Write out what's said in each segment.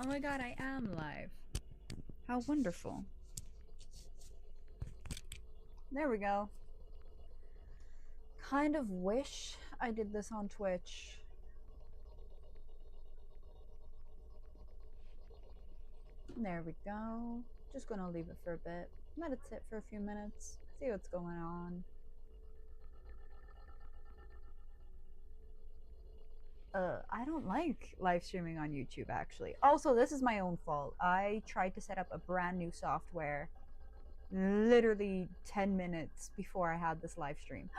Oh my god, I am live. How wonderful. There we go. Kind of wish I did this on Twitch. There we go. Just gonna leave it for a bit. Let it sit for a few minutes. See what's going on. I don't like live streaming on YouTube actually. Also, this is my own fault. I tried to set up a brand new software literally 10 minutes before I had this live stream.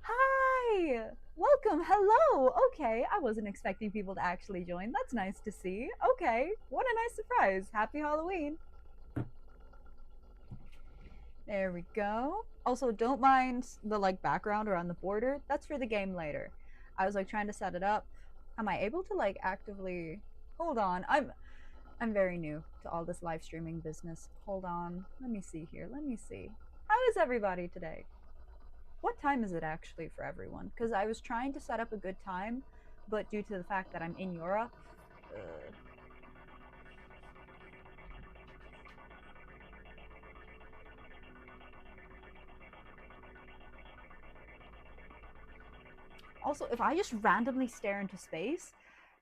Hi! Welcome, hello! Okay, I wasn't expecting people to actually join. That's nice to see. Okay, what a nice surprise. Happy Halloween. There we go. Also, don't mind the like background around the border. That's for the game later. I was like trying to set it up. Am I able to like actively hold on? I'm very new to all this live streaming business. Hold on. Let me see here. Let me see. How is everybody today? What time is it actually for everyone? Because I was trying to set up a good time, but due to the fact that I'm in Europe, also, if I just randomly stare into space,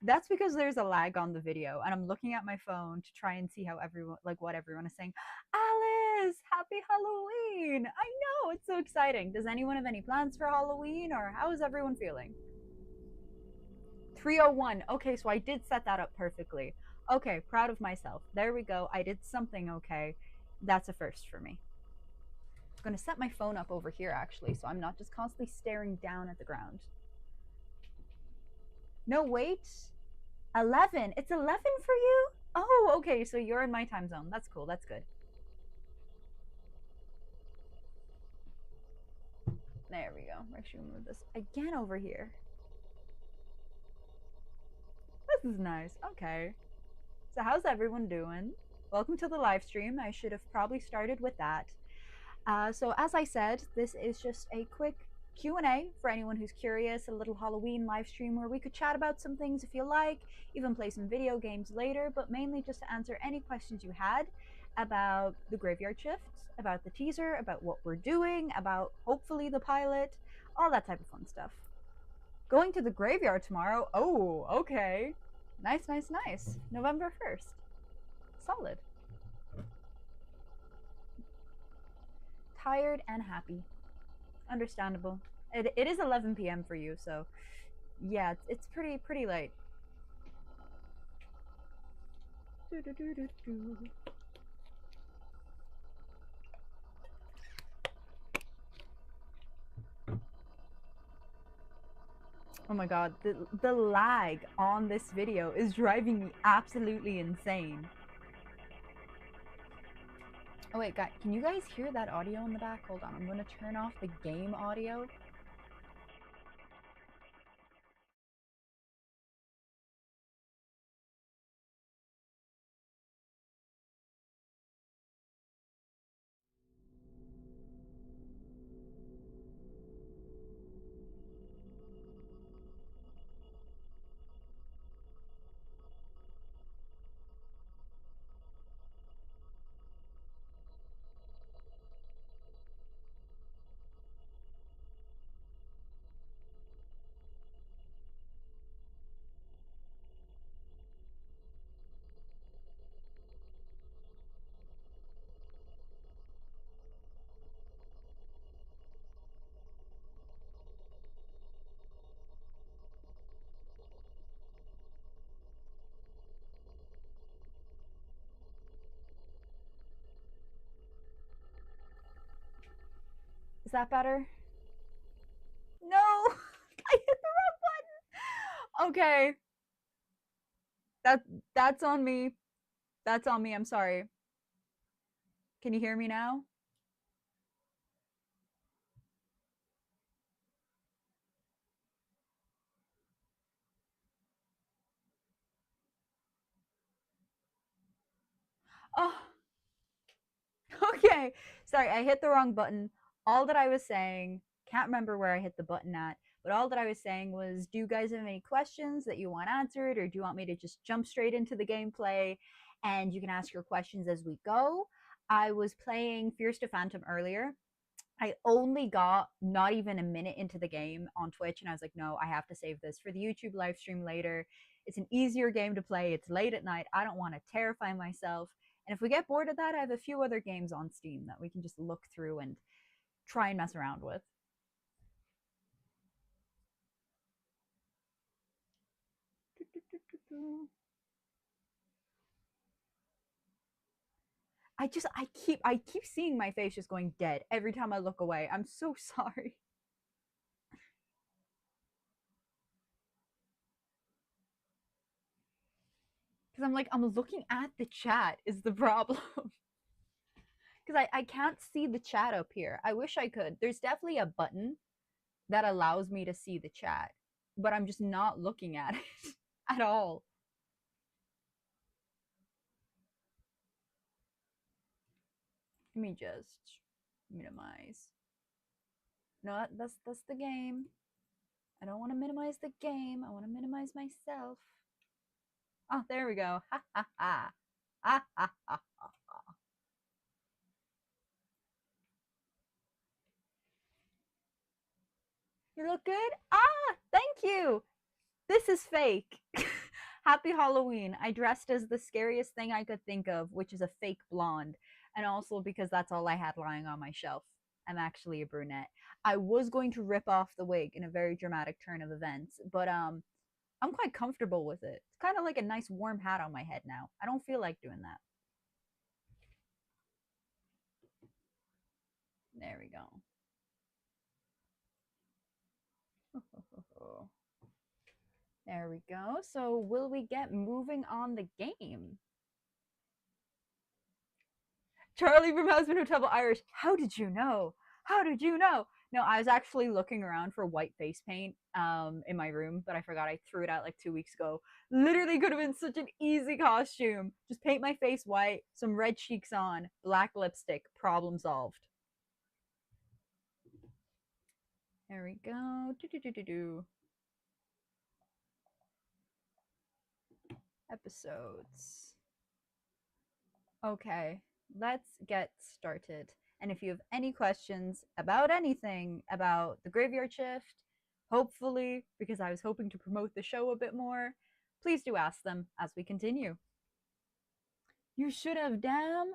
that's because there's a lag on the video, and I'm looking at my phone to try and see how everyone, like, what everyone is saying. Alice, happy Halloween! I know, it's so exciting. Does anyone have any plans for Halloween, or how is everyone feeling? 301. Okay, so I did set that up perfectly. Okay, proud of myself. There we go. I did something okay. That's a first for me. I'm going to set my phone up over here actually, so I'm not just constantly staring down at the ground. No, wait. 11. It's 11 for you? Oh, okay, so you're in my time zone. That's cool. That's good. There we go. We're actually going to move this again over here. This is nice. Okay. So how's everyone doing? Welcome to the live stream. I should have probably started with that. So as I said, this is just a quick Q&A for anyone who's curious, a little Halloween live stream where we could chat about some things if you like, even play some video games later, but mainly just to answer any questions you had about the graveyard shift, about the teaser, about what we're doing, about hopefully the pilot, all that type of fun stuff. Going to the graveyard tomorrow. Oh, okay. Nice, nice, nice. November 1st. Solid. Tired and happy. Understandable. It is 11 p.m. for you, so yeah, it's pretty late. Oh my god, the lag on this video is driving me absolutely insane. Oh wait, guys, can you guys hear that audio in the back? Hold on, I'm gonna turn off the game audio. Is that better? No! I hit the wrong button! Okay. That's on me. That's on me, I'm sorry. Can you hear me now? Oh, okay. Sorry, I hit the wrong button. All that I was saying, can't remember where I hit the button at, But all that I was saying was, do you guys have any questions that you want answered, or do you want me to just jump straight into the gameplay? And you can ask your questions as we go. I was playing Fierce to Phantom earlier. I only got not even a minute into the game on Twitch, and I was like, no, I have to save this for the YouTube live stream later. It's an easier game to play. It's late at night. I don't want to terrify myself. And if we get bored of that, I have a few other games on Steam that we can just look through and try and mess around with. I keep seeing my face just going dead every time I look away. I'm so sorry. Because I'm like, I'm looking at the chat is the problem. Because I can't see the chat up here. I wish I could. There's definitely a button that allows me to see the chat, but I'm just not looking at it at all. Let me just minimize. No, that's the game. I don't want to minimize the game. I want to minimize myself. Oh, there we go. Ha ha ha. Ha ha ha ha. You look good? Ah, thank you. This is fake. Happy Halloween. I dressed as the scariest thing I could think of, which is a fake blonde. And also because that's all I had lying on my shelf. I'm actually a brunette. I was going to rip off the wig in a very dramatic turn of events, but I'm quite comfortable with it. It's kind of like a nice warm hat on my head now. I don't feel like doing that. There we go. There we go. So will we get moving on the game? Charlie from Husband Hotel Irish. How did you know? How did you know? No, I was actually looking around for white face paint in my room, but I forgot I threw it out like 2 weeks ago. Literally could have been such an easy costume. Just paint my face white, some red cheeks on, black lipstick, problem solved. There we go. Do-do-do-do-do. Episodes. Okay, let's get started. And if you have any questions about anything about the graveyard shift, hopefully, because I was hoping to promote the show a bit more, please do ask them as we continue. You should have, damn.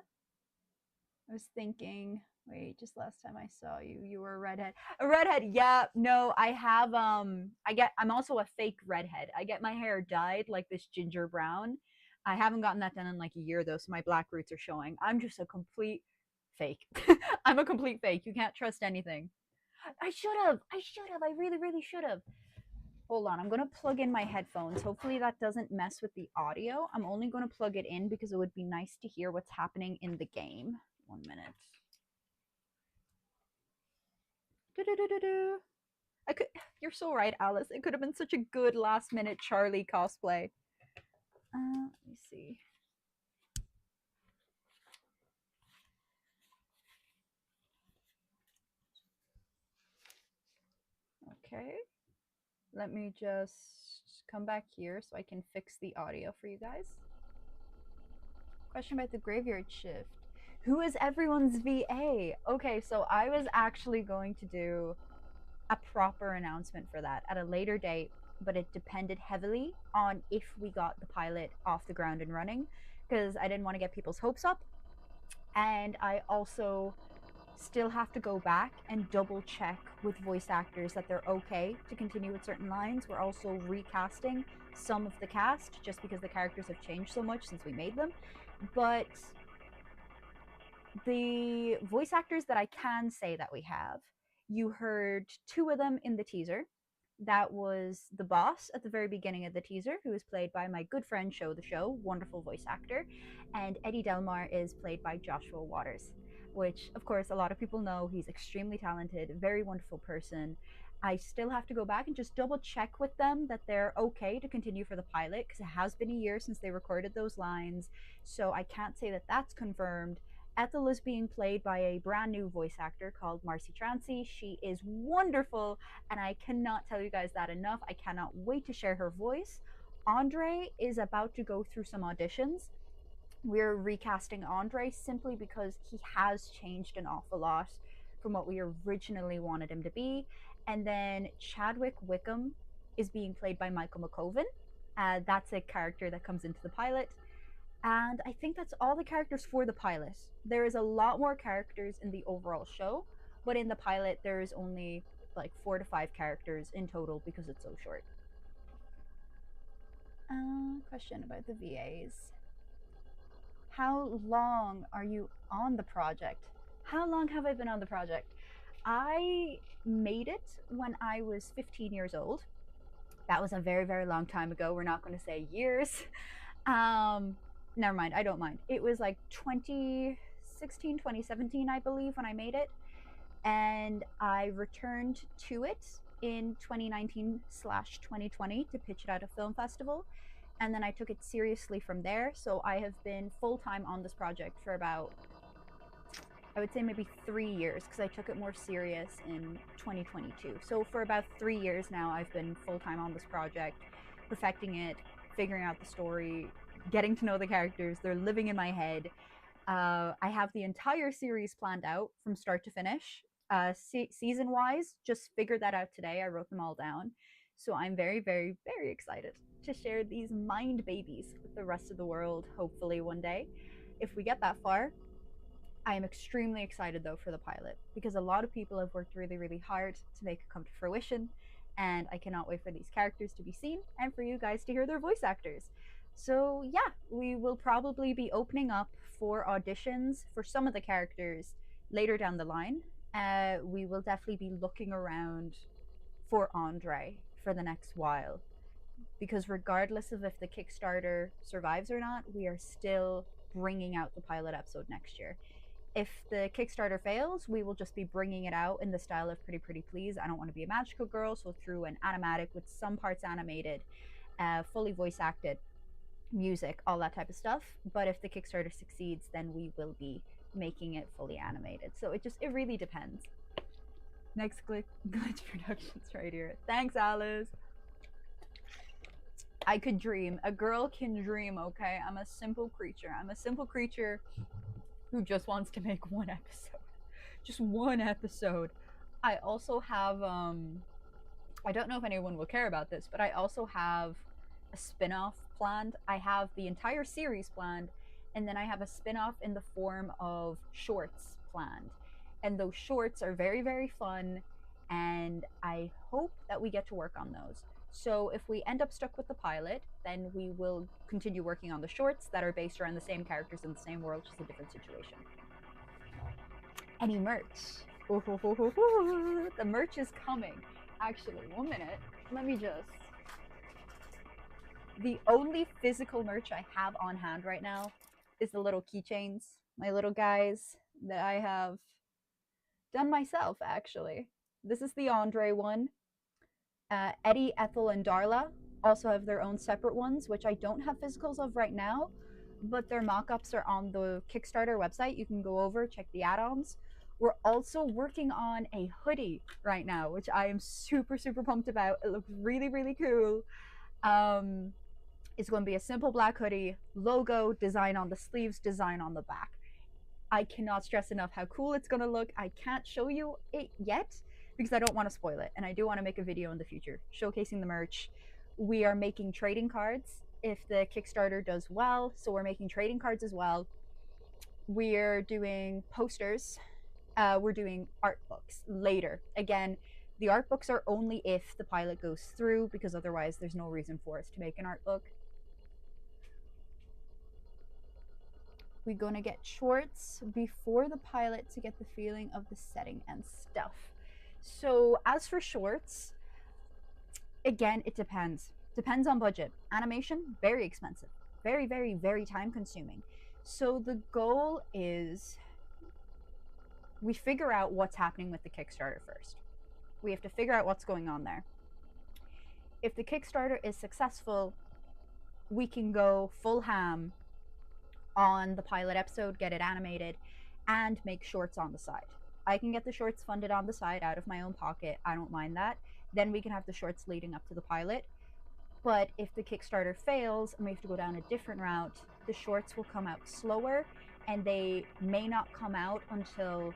I was thinking, wait, just last time I saw you, you were a redhead. A redhead, yeah, no, I have, I'm also a fake redhead. I get my hair dyed like this ginger brown. I haven't gotten that done in like a year though, so my black roots are showing. I'm just a complete fake. I'm a complete fake. You can't trust anything. I should have. I really, really should have. Hold on. I'm going to plug in my headphones. Hopefully that doesn't mess with the audio. I'm only going to plug it in because it would be nice to hear what's happening in the game. 1 minute. Do-do-do-do-do. I could. You're so right, Alice. It could have been such a good last-minute Charlie cosplay. Let me see. Okay. Let me just come back here so I can fix the audio for you guys. Question about the graveyard shift. Who is everyone's VA? Okay, so I was actually going to do a proper announcement for that at a later date, but it depended heavily on if we got the pilot off the ground and running, because I didn't want to get people's hopes up. And I also still have to go back and double check with voice actors that they're okay to continue with certain lines. We're also recasting some of the cast just because the characters have changed so much since we made them. But the voice actors that I can say that we have, you heard two of them in the teaser. That was the boss at the very beginning of the teaser, who is played by my good friend Show the Show, wonderful voice actor. And Eddie Delmar is played by Joshua Waters, which, of course, a lot of people know. He's extremely talented, very wonderful person. I still have to go back and just double check with them that they're okay to continue for the pilot, because it has been a year since they recorded those lines. So I can't say that that's confirmed. Ethel is being played by a brand new voice actor called Marcy Trancy. She is wonderful, and I cannot tell you guys that enough. I cannot wait to share her voice. Andre is about to go through some auditions. We're recasting Andre simply because he has changed an awful lot from what we originally wanted him to be. And then Chadwick Wickham is being played by Michael McCoven. That's a character that comes into the pilot. And I think that's all the characters for the pilot. There is a lot more characters in the overall show, but in the pilot, there is only like 4 to 5 characters in total because it's so short. Question about the VAs. How long are you on the project? How long have I been on the project? I made it when I was 15 years old. That was a very, very long time ago. We're not going to say years. Never mind. I don't mind. It was like 2016, 2017, I believe, when I made it. And I returned to it in 2019/2020 to pitch it at a film festival. And then I took it seriously from there. So I have been full-time on this project for about, I would say maybe 3 years, because I took it more serious in 2022. So for about 3 years now, I've been full-time on this project, perfecting it, figuring out the story, getting to know the characters. They're living in my head. I have the entire series planned out from start to finish. Season-wise, just figured that out today. I wrote them all down. So I'm very, very, very excited to share these mind babies with the rest of the world, hopefully one day. If we get that far, I am extremely excited though for the pilot, because a lot of people have worked really, really hard to make it come to fruition, and I cannot wait for these characters to be seen and for you guys to hear their voice actors. So yeah, we will probably be opening up for auditions for some of the characters later down the line. We will definitely be looking around for Andre for the next while, because regardless of if the Kickstarter survives or not, we are still bringing out the pilot episode next year. If the Kickstarter fails, we will just be bringing it out in the style of Pretty Pretty Please. I don't want to be a magical girl, so through an animatic with some parts animated, fully voice acted, music, all that type of stuff. But if the Kickstarter succeeds, then we will be making it fully animated. So it really depends. Next Glitch Productions right here. Thanks, Alice. I could dream. A girl can dream, okay? I'm a simple creature. I'm a simple creature who just wants to make one episode. Just one episode. I also have, I don't know if anyone will care about this, but I also have a spin-off planned. I have the entire series planned, and then I have a spin-off in the form of shorts planned. And those shorts are very, very fun, and I hope that we get to work on those. So if we end up stuck with the pilot, then we will continue working on the shorts that are based around the same characters in the same world, just a different situation. Any merch? The merch is coming. Actually, 1 minute. Let me just... The only physical merch I have on hand right now is the little keychains, my little guys that I have done myself, actually. This is the Andre one. Eddie, Ethel, and Darla also have their own separate ones, which I don't have physicals of right now, but their mock-ups are on the Kickstarter website. You can go over, check the add-ons. We're also working on a hoodie right now, which I am super, super pumped about. It looks really, really cool. It's going to be a simple black hoodie, logo, design on the sleeves, design on the back. I cannot stress enough how cool it's going to look. I can't show you it yet because I don't want to spoil it, and I do want to make a video in the future showcasing the merch. We are making trading cards if the Kickstarter does well, so we're making trading cards as well. We're doing posters. We're doing art books later. Again, the art books are only if the pilot goes through, because otherwise there's no reason for us to make an art book. We're gonna get shorts before the pilot to get the feeling of the setting and stuff. So as for shorts, again, it depends. Depends on budget. Animation, very expensive. Very, very, very time consuming. So the goal is we figure out what's happening with the Kickstarter first. We have to figure out what's going on there. If the Kickstarter is successful, we can go full ham on the pilot episode, get it animated, and make shorts on the side. I can get the shorts funded on the side out of my own pocket. I don't mind that. Then we can have the shorts leading up to the pilot. But if the Kickstarter fails and we have to go down a different route, the shorts will come out slower and they may not come out until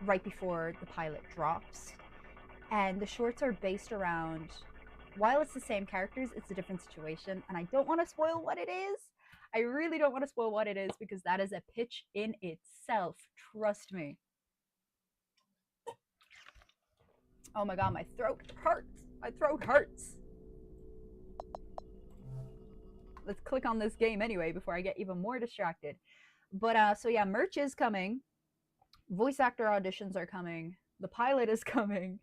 right before the pilot drops. And the shorts are based around, while it's the same characters, it's a different situation. And I don't want to spoil what it is. I really don't want to spoil what it is because that is a pitch in itself. Trust me. Oh my god, my throat hurts. My throat hurts. Let's click on this game anyway before I get even more distracted. But so yeah, merch is coming. Voice actor auditions are coming. The pilot is coming.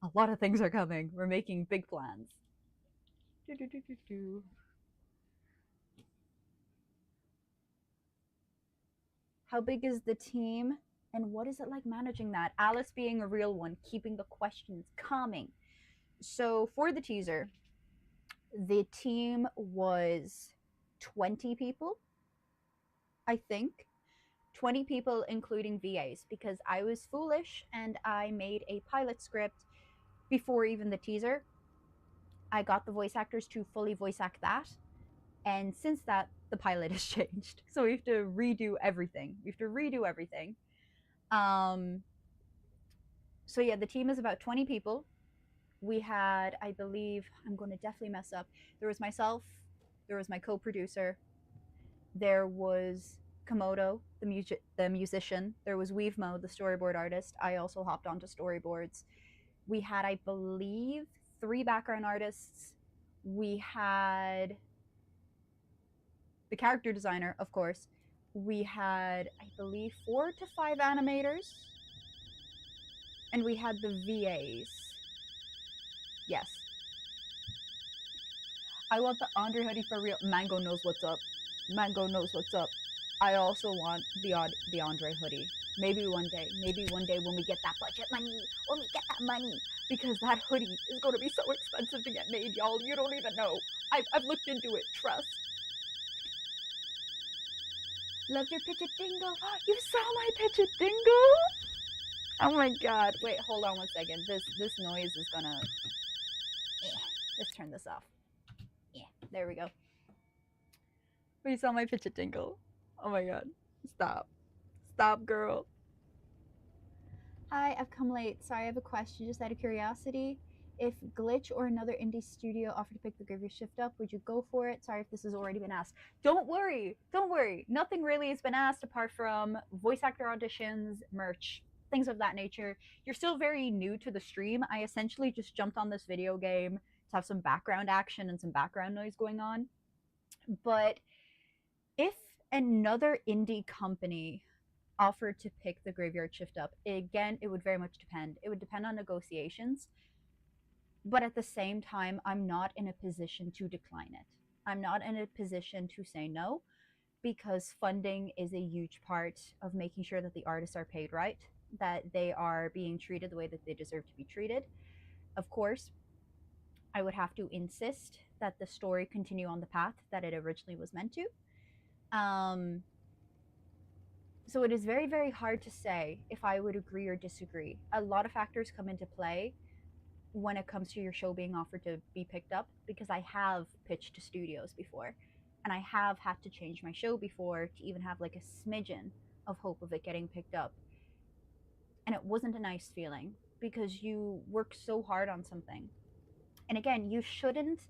A lot of things are coming. We're making big plans. How big is the team? And what is it like managing that? Alice being a real one, keeping the questions coming. So for the teaser, the team was 20 people, I think. 20 people, including VAs, because I was foolish and I made a pilot script before even the teaser. I got the voice actors to fully voice act that. And since that, the pilot has changed. So we have to redo everything. So yeah, the team is about 20 people. We had, I believe, I'm going to definitely mess up. There was myself, there was my co-producer, there was Komodo, the musician, there was Weavemo, the storyboard artist. I also hopped onto storyboards. We had, I believe, 3 background artists. We had the character designer, of course. We had, I believe, 4 to 5 animators. And we had the VAs. Yes. I want the Andre hoodie for real. Mango knows what's up. Mango knows what's up. I also want the Andre hoodie. Maybe one day when we get that budget money, because that hoodie is going to be so expensive to get made, y'all. You don't even know. I've looked into it. Trust. Love your picture dingle. You saw my picture dingle? Oh my god. Wait, hold on one second. This noise is gonna... Let's turn this off. Yeah, there we go. You saw my picture dingle. Oh my god. Stop. Stop, girl. Hi, I've come late. Sorry, I have a question just out of curiosity. If Glitch or another indie studio offered to pick the Graveyard Shift up, would you go for it? Sorry if this has already been asked. Don't worry. Don't worry. Nothing really has been asked apart from voice actor auditions, merch, things of that nature. You're still very new to the stream. I essentially just jumped on this video game to have some background action and some background noise going on. But if another indie company offered to pick the Graveyard Shift up, again, it would very much depend. It would depend on negotiations. But at the same time, I'm not in a position to decline it. I'm not in a position to say no, because funding is a huge part of making sure that the artists are paid right, that they are being treated the way that they deserve to be treated. Of course, I would have to insist that the story continue on the path that it originally was meant to. So it is very, very hard to say if I would agree or disagree. A lot of factors come into play when it comes to your show being offered to be picked up, because I have pitched to studios before and I have had to change my show before to even have like a smidgen of hope of it getting picked up. And it wasn't a nice feeling because you work so hard on something. And again, you shouldn't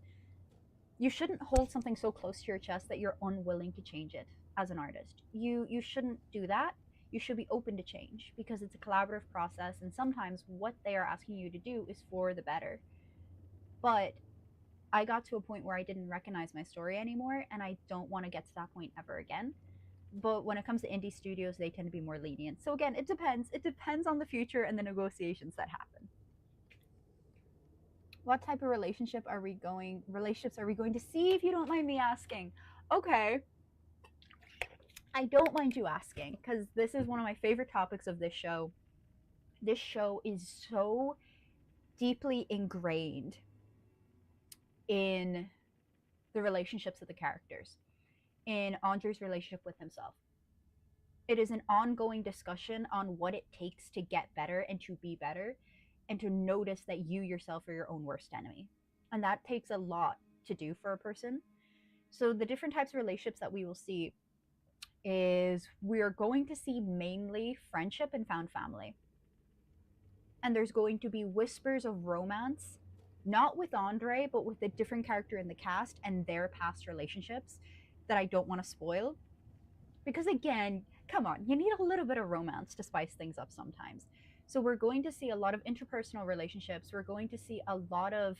hold something so close to your chest that you're unwilling to change it as an artist. You shouldn't do that. You should be open to change because it's a collaborative process, and sometimes what they are asking you to do is for the better. But I got to a point where I didn't recognize my story anymore, and I don't want to get to that point ever again. But when it comes to indie studios, they tend to be more lenient. So again, it depends. It depends on the future and the negotiations that happen. What type of relationships are we going to see, if you don't mind me asking? Okay. I don't mind you asking, because this is one of my favorite topics of this show. This show is so deeply ingrained in the relationships of the characters, in Andre's relationship with himself, It is an ongoing discussion on what it takes to get better and to be better and to notice that you yourself are your own worst enemy. And that takes a lot to do for a person. So the different types of relationships that we will see is we're going to see mainly friendship and found family. And there's going to be whispers of romance, not with Andre, but with a different character in the cast and their past relationships that I don't want to spoil. Because again, come on, you need a little bit of romance to spice things up sometimes. So we're going to see a lot of interpersonal relationships. We're going to see a lot of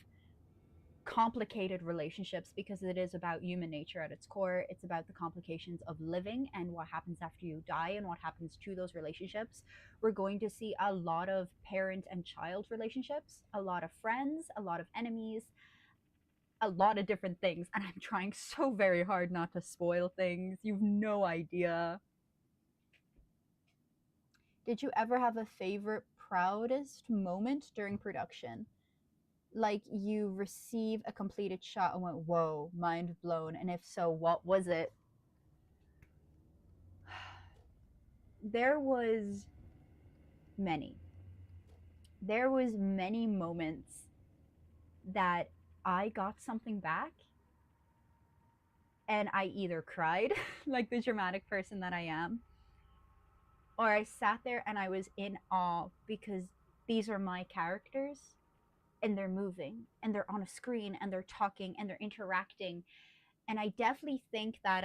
complicated relationships because it is about human nature at its core. It's about the complications of living and what happens after you die and what happens to those relationships. We're going to see a lot of parent and child relationships, a lot of friends, a lot of enemies, a lot of different things. And I'm trying so very hard not to spoil things. You've no idea. Did you ever have a favorite, proudest moment during production? Like you receive a completed shot and went, whoa, mind blown. And if so, what was it? There was many. There was many moments that I got something back and I either cried like the dramatic person that I am, or I sat there and I was in awe because these are my characters and they're moving and they're on a screen and they're talking and they're interacting. And I definitely think that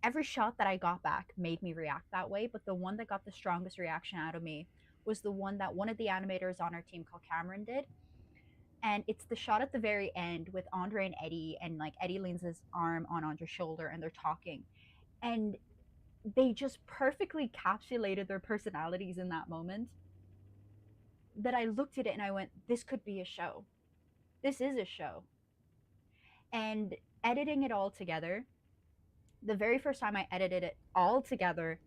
every shot that I got back made me react that way, but the one that got the strongest reaction out of me was the one that one of the animators on our team called Cameron did. And it's the shot at the very end with Andre and Eddie, and like Eddie leans his arm on Andre's shoulder and they're talking. And they just perfectly encapsulated their personalities in that moment that I looked at it and I went, this could be a show. This is a show. And editing it all together, the very first time I edited it all together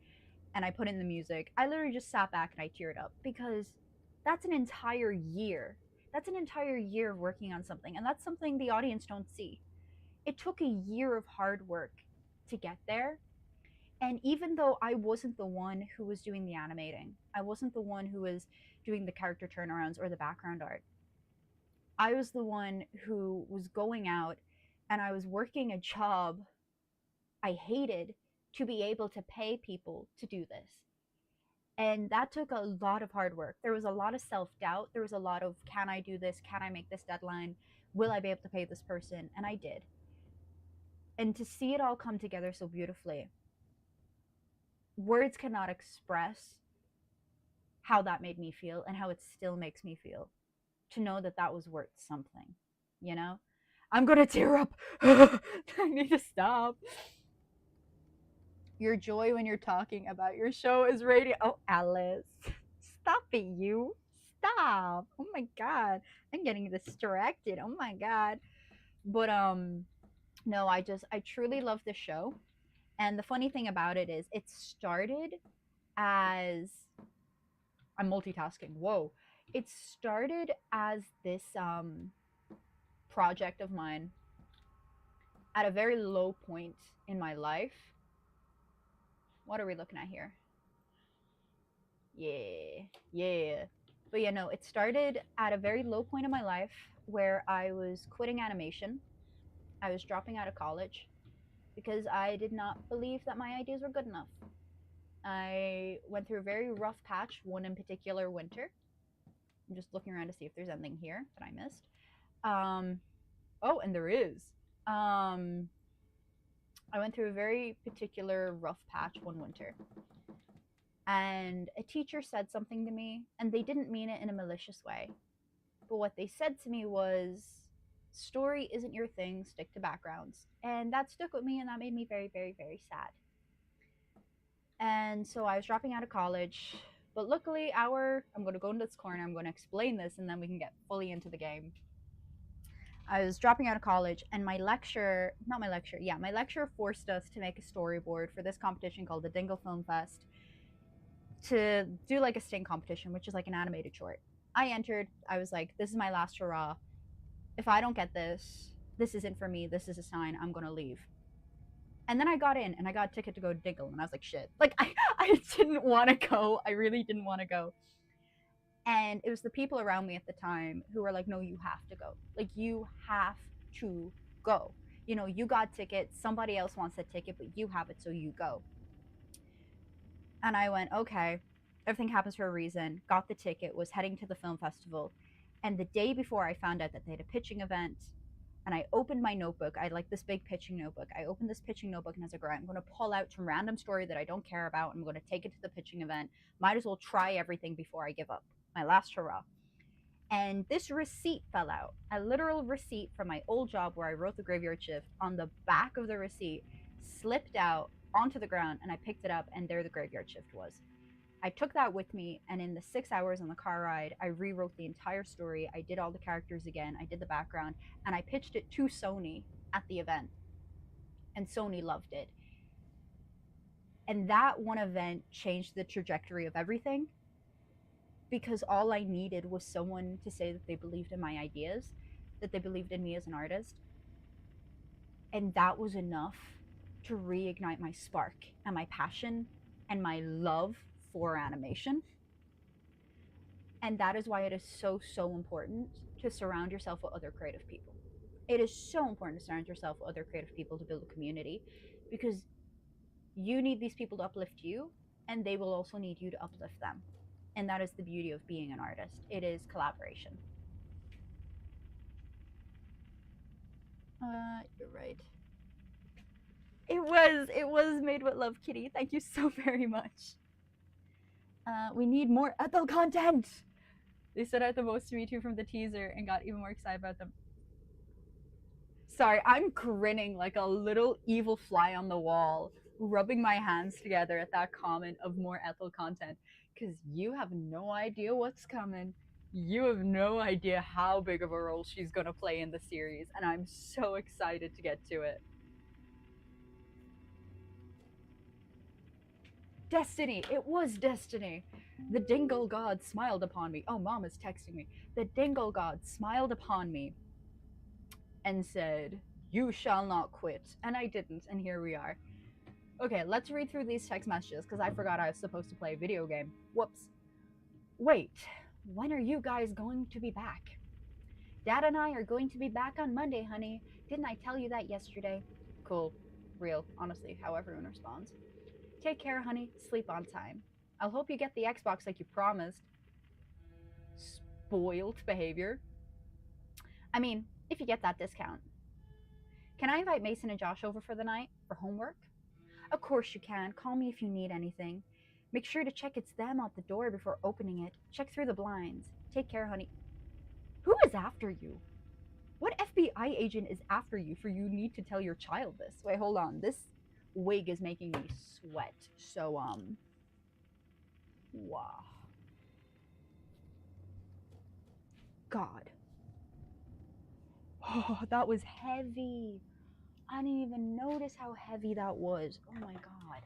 and I put in the music, I literally just sat back and I teared up because that's an entire year. That's an entire year of working on something, and that's something the audience don't see. It took a year of hard work to get there. And even though I wasn't the one who was doing the animating, I wasn't the one who was doing the character turnarounds or the background art, I was the one who was going out and I was working a job I hated to be able to pay people to do this. And that took a lot of hard work. There was a lot of self doubt. There was a lot of, can I do this? Can I make this deadline? Will I be able to pay this person? And I did. And to see it all come together so beautifully, words cannot express how that made me feel and how it still makes me feel to know that that was worth something, you know? I'm gonna tear up. I need to stop. Your joy when you're talking about your show is radio. Oh, Alice, stop it, you. Stop. Oh my god. I'm getting distracted. Oh my god. But no, I truly love the show. And the funny thing about it is it started as I'm multitasking. Whoa. It started as this project of mine at a very low point in my life. What are we looking at here? Yeah, yeah. But yeah, no, it started at a very low point in my life where I was quitting animation. I was dropping out of college because I did not believe that my ideas were good enough. I went through a very rough patch, one in particular winter. I'm just looking around to see if there's anything here that I missed. Um, oh, and there is. Um, I went through a very particular rough patch one winter. And a teacher said something to me, and they didn't mean it in a malicious way. But what they said to me was, story isn't your thing, stick to backgrounds. And that stuck with me, and that made me very, very, very sad. And so I was dropping out of college. But luckily, I'm going to go into this corner, I'm going to explain this, and then we can get fully into the game. I was dropping out of college, and my lecturer forced us to make a storyboard for this competition called the Dingle Film Fest to do like a sting competition, which is like an animated short. I entered, I was like, this is my last hurrah. If I don't get this, this isn't for me. This is a sign I'm going to leave. And then I got in and I got a ticket to go to Diggle, and I was like, shit. Like, I didn't want to go. I really didn't want to go. And it was the people around me at the time who were like, no, you have to go. Like, you have to go. You know, you got tickets, somebody else wants a ticket, but you have it, so you go. And I went, okay, everything happens for a reason. Got the ticket, was heading to the film festival. And the day before I found out that they had a pitching event, and I opened my notebook. I had like this big pitching notebook. I opened this pitching notebook and I was like, all right, I'm going to pull out some random story that I don't care about. I'm going to take it to the pitching event. Might as well try everything before I give up. My last hurrah. And this receipt fell out, a literal receipt from my old job where I wrote the graveyard shift. On the back of the receipt slipped out onto the ground, and I picked it up, and there the graveyard shift was. I took that with me, and in the 6 hours on the car ride, I rewrote the entire story. I did all the characters again, I did the background, and I pitched it to Sony at the event, and Sony loved it. And that one event changed the trajectory of everything, because all I needed was someone to say that they believed in my ideas, that they believed in me as an artist. And that was enough to reignite my spark and my passion and my love for animation. And that is why it is so, so important to surround yourself with other creative people. It is so important to surround yourself with other creative people to build a community, because you need these people to uplift you, and they will also need you to uplift them. And that is the beauty of being an artist. It is collaboration. You're right. It was made with love, Kitty. Thank you so very much. We need more Ethel content. They stood out the most to me too from the teaser and got even more excited about them. Sorry, I'm grinning like a little evil fly on the wall, rubbing my hands together at that comment of more Ethel content, because you have no idea what's coming. You have no idea how big of a role she's going to play in the series, and I'm so excited to get to it. Destiny! It was destiny! The dingle god smiled upon me. Oh, mom is texting me. The dingle god smiled upon me and said, "You shall not quit." And I didn't, and here we are. Okay, let's read through these text messages, because I forgot I was supposed to play a video game. Whoops. Wait, when are you guys going to be back? Dad and I are going to be back on Monday, honey. Didn't I tell you that yesterday? Cool. Real, honestly, how everyone responds. Take care, honey. Sleep on time. I'll hope you get the Xbox like you promised. Spoiled behavior. I mean, if you get that discount. Can I invite Mason and Josh over for the night for homework? Of course you can. Call me if you need anything. Make sure to check it's them out the door before opening it. Check through the blinds. Take care, honey. Who is after you? What FBI agent is after you for you need to tell your child this? Wait, hold on. This wig is making me sweat. So, wow. God. Oh, that was heavy. I didn't even notice how heavy that was. Oh my God.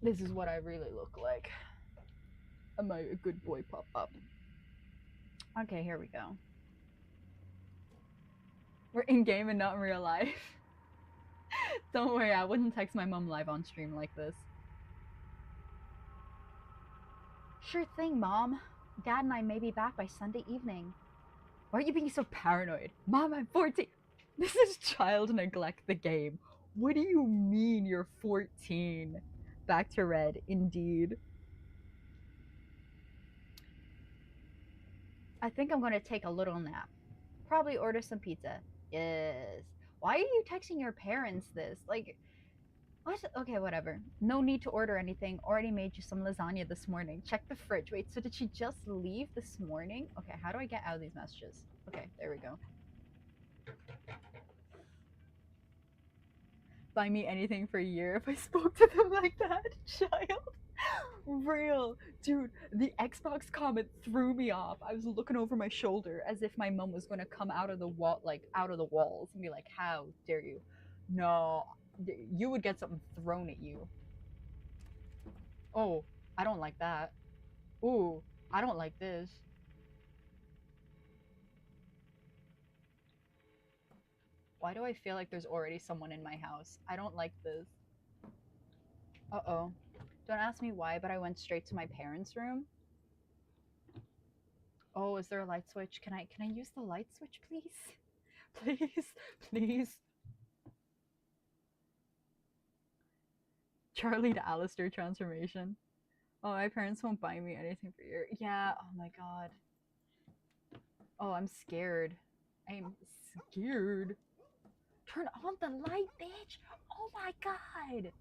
This is what I really look like. Am I a good boy pop up? Okay, here we go. We're in game and not in real life. Don't worry, I wouldn't text my mom live on stream like this. Sure thing, Mom. Dad and I may be back by Sunday evening. Why are you being so paranoid? Mom, I'm 14. This is child neglect the game. What do you mean you're 14? Back to red, indeed. I think I'm going to take a little nap. Probably order some pizza. Yes. Why are you texting your parents this? Like, what? Okay, whatever. No need to order anything. Already made you some lasagna this morning. Check the fridge. Wait, so did she just leave this morning? Okay, how do I get out of these messages? Okay, there we go. Buy me anything for a year if I spoke to them like that, child. Real. Dude, the Xbox comment threw me off. I was looking over my shoulder as if my mom was going to come out of the wall, like out of the walls, and be like, how dare you? No, you would get something thrown at you. Oh, I don't like that. Ooh, I don't like this. Why do I feel like there's already someone in my house? I don't like this. Uh-oh. Don't ask me why, but I went straight to my parents' room. Oh, is there a light switch? Can I use the light switch, please? Please, please. Charlie to Alistair transformation. Oh, my parents won't buy me anything for your. Yeah, oh my god. Oh, I'm scared. I'm scared. Turn on the light, bitch! Oh my god!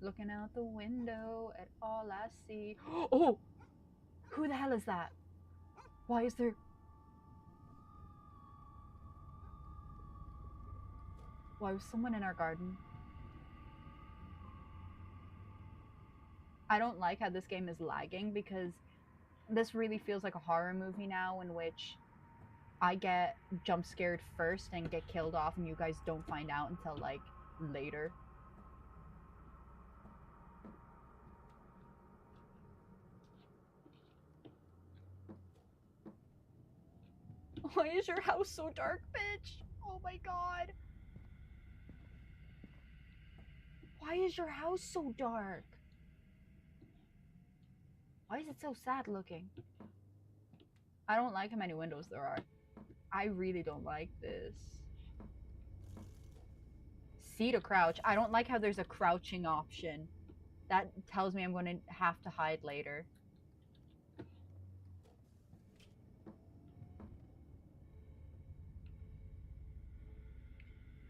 Looking out the window at all I see. Oh! Who the hell is that? Why is there. Why was someone in our garden? I don't like how this game is lagging because this really feels like a horror movie now in which I get jump scared first and get killed off and you guys don't find out until like later. Why is your house so dark, bitch? Oh my god. Why is your house so dark? Why is it so sad looking? I don't like how many windows there are. I really don't like this. C to crouch. I don't like how there's a crouching option. That tells me I'm going to have to hide later.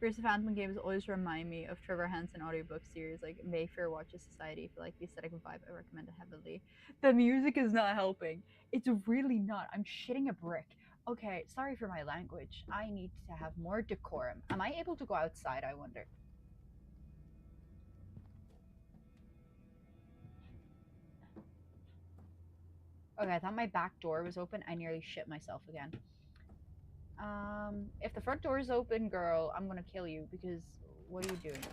First Phantom games always remind me of Trevor Hansen audiobook series like Mayfair Watches Society. For like the aesthetic and vibe, I recommend it heavily. The music is not helping. It's really not. I'm shitting a brick. Okay, sorry for my language. I need to have more decorum. Am I able to go outside, I wonder? Okay, I thought my back door was open. I nearly shit myself again. If the front door is open, girl, I'm gonna kill you because what are you doing?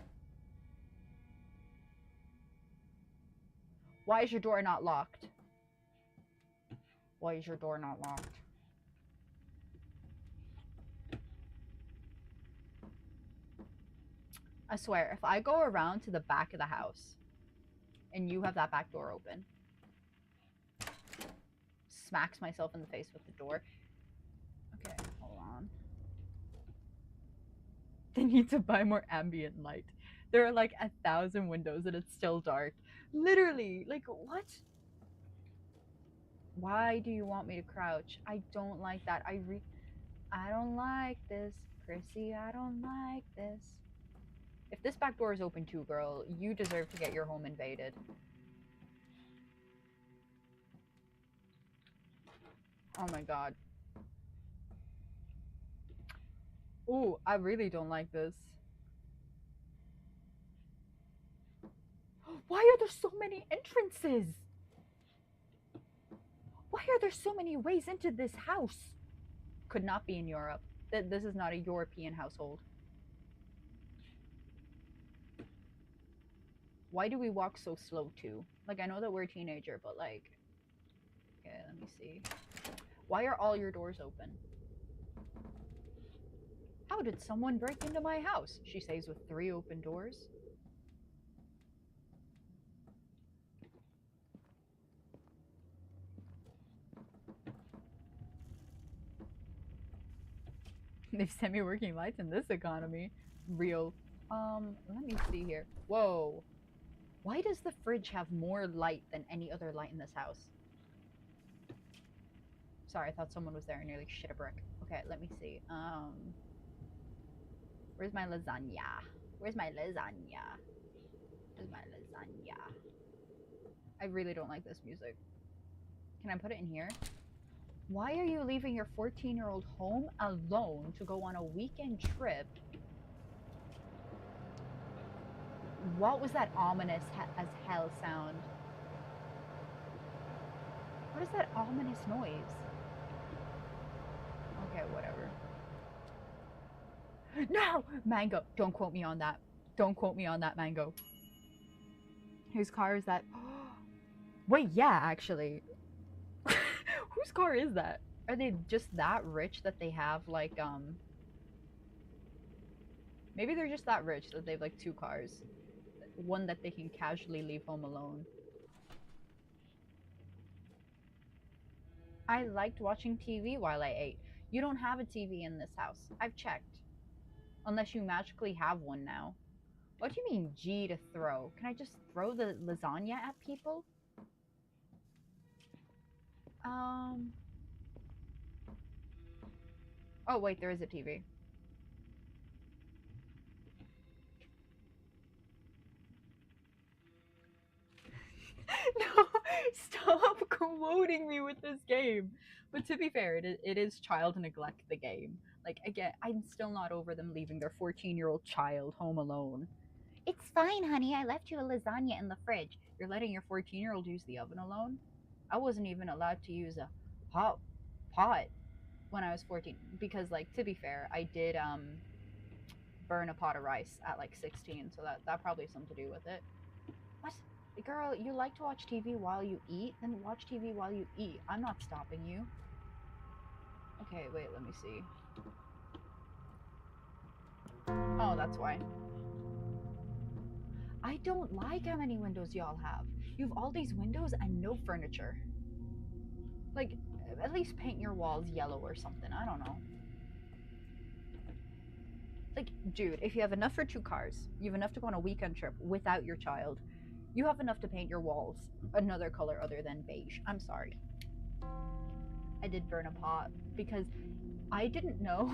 Why is your door not locked? Why is your door not locked? I swear, if I go around to the back of the house and you have that back door open, smacks myself in the face with the door. Okay, hold on. They need to buy more ambient light. There are like 1,000 windows and it's still dark. Literally, like what? Why do you want me to crouch? I don't like that. I don't like this. Chrissy, I don't like this. If this back door is open too, girl, you deserve to get your home invaded. Oh my god. Ooh, I really don't like this. Why are there so many entrances? Why are there so many ways into this house? Could not be in Europe. This is not a European household. Why do we walk so slow too? Like, I know that we're a teenager, but like... Okay, let me see. Why are all your doors open? How did someone break into my house? She says with 3 open doors. They've semi-working lights in this economy. Real. Let me see here. Whoa. Why does the fridge have more light than any other light in this house? Sorry, I thought someone was there and nearly shit a brick. Okay, let me see. Where's my lasagna? Where's my lasagna? Where's my lasagna? I really don't like this music. Can I put it in here? Why are you leaving your 14-year-old home alone to go on a weekend trip? What was that ominous as hell sound? What is that ominous noise? Okay, whatever. No! Mango! Don't quote me on that. Don't quote me on that, Mango. Whose car is that? Wait, yeah, actually. Whose car is that? Are they just that rich that they have, like, Maybe they're just that rich that they've like two cars, one that they can casually leave home alone. I liked watching TV while I ate. You don't have a TV in this house. I've checked. Unless you magically have one now. What do you mean G to throw? Can I just throw the lasagna at people? Um. Oh, wait, there is a TV. No, stop quoting me with this game. But to be fair, it is child neglect, the game. Like, again, I'm still not over them leaving their 14-year-old child home alone. It's fine, honey. I left you a lasagna in the fridge. You're letting your 14-year-old use the oven alone? I wasn't even allowed to use a pot pot when I was 14 because, like, to be fair, I did burn a pot of rice at like 16, so that probably has something to do with it. What? Girl, you like to watch TV while you eat? Then watch TV while you eat. I'm not stopping you. Okay, wait, let me see. Oh, that's why. I don't like how many windows y'all have. You have all these windows and no furniture. Like, at least paint your walls yellow or something. I don't know. Like, dude, if you have enough for two cars, you have enough to go on a weekend trip without your child, you have enough to paint your walls another color other than beige. I'm sorry. I did burn a pot because I didn't know.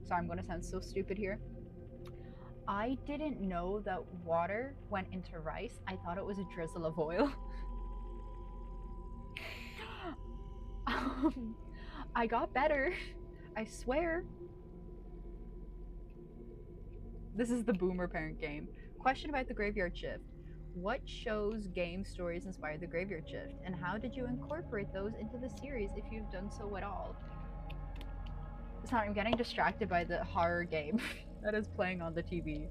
Sorry, I'm going to sound so stupid here. I didn't know that water went into rice. I thought it was a drizzle of oil. I got better. I swear. This is the boomer parent game. Question about the graveyard shift. What shows, games, stories inspired the graveyard shift, and how did you incorporate those into the series if you've done so at all? Sorry, I'm getting distracted by the horror game that is playing on the TV.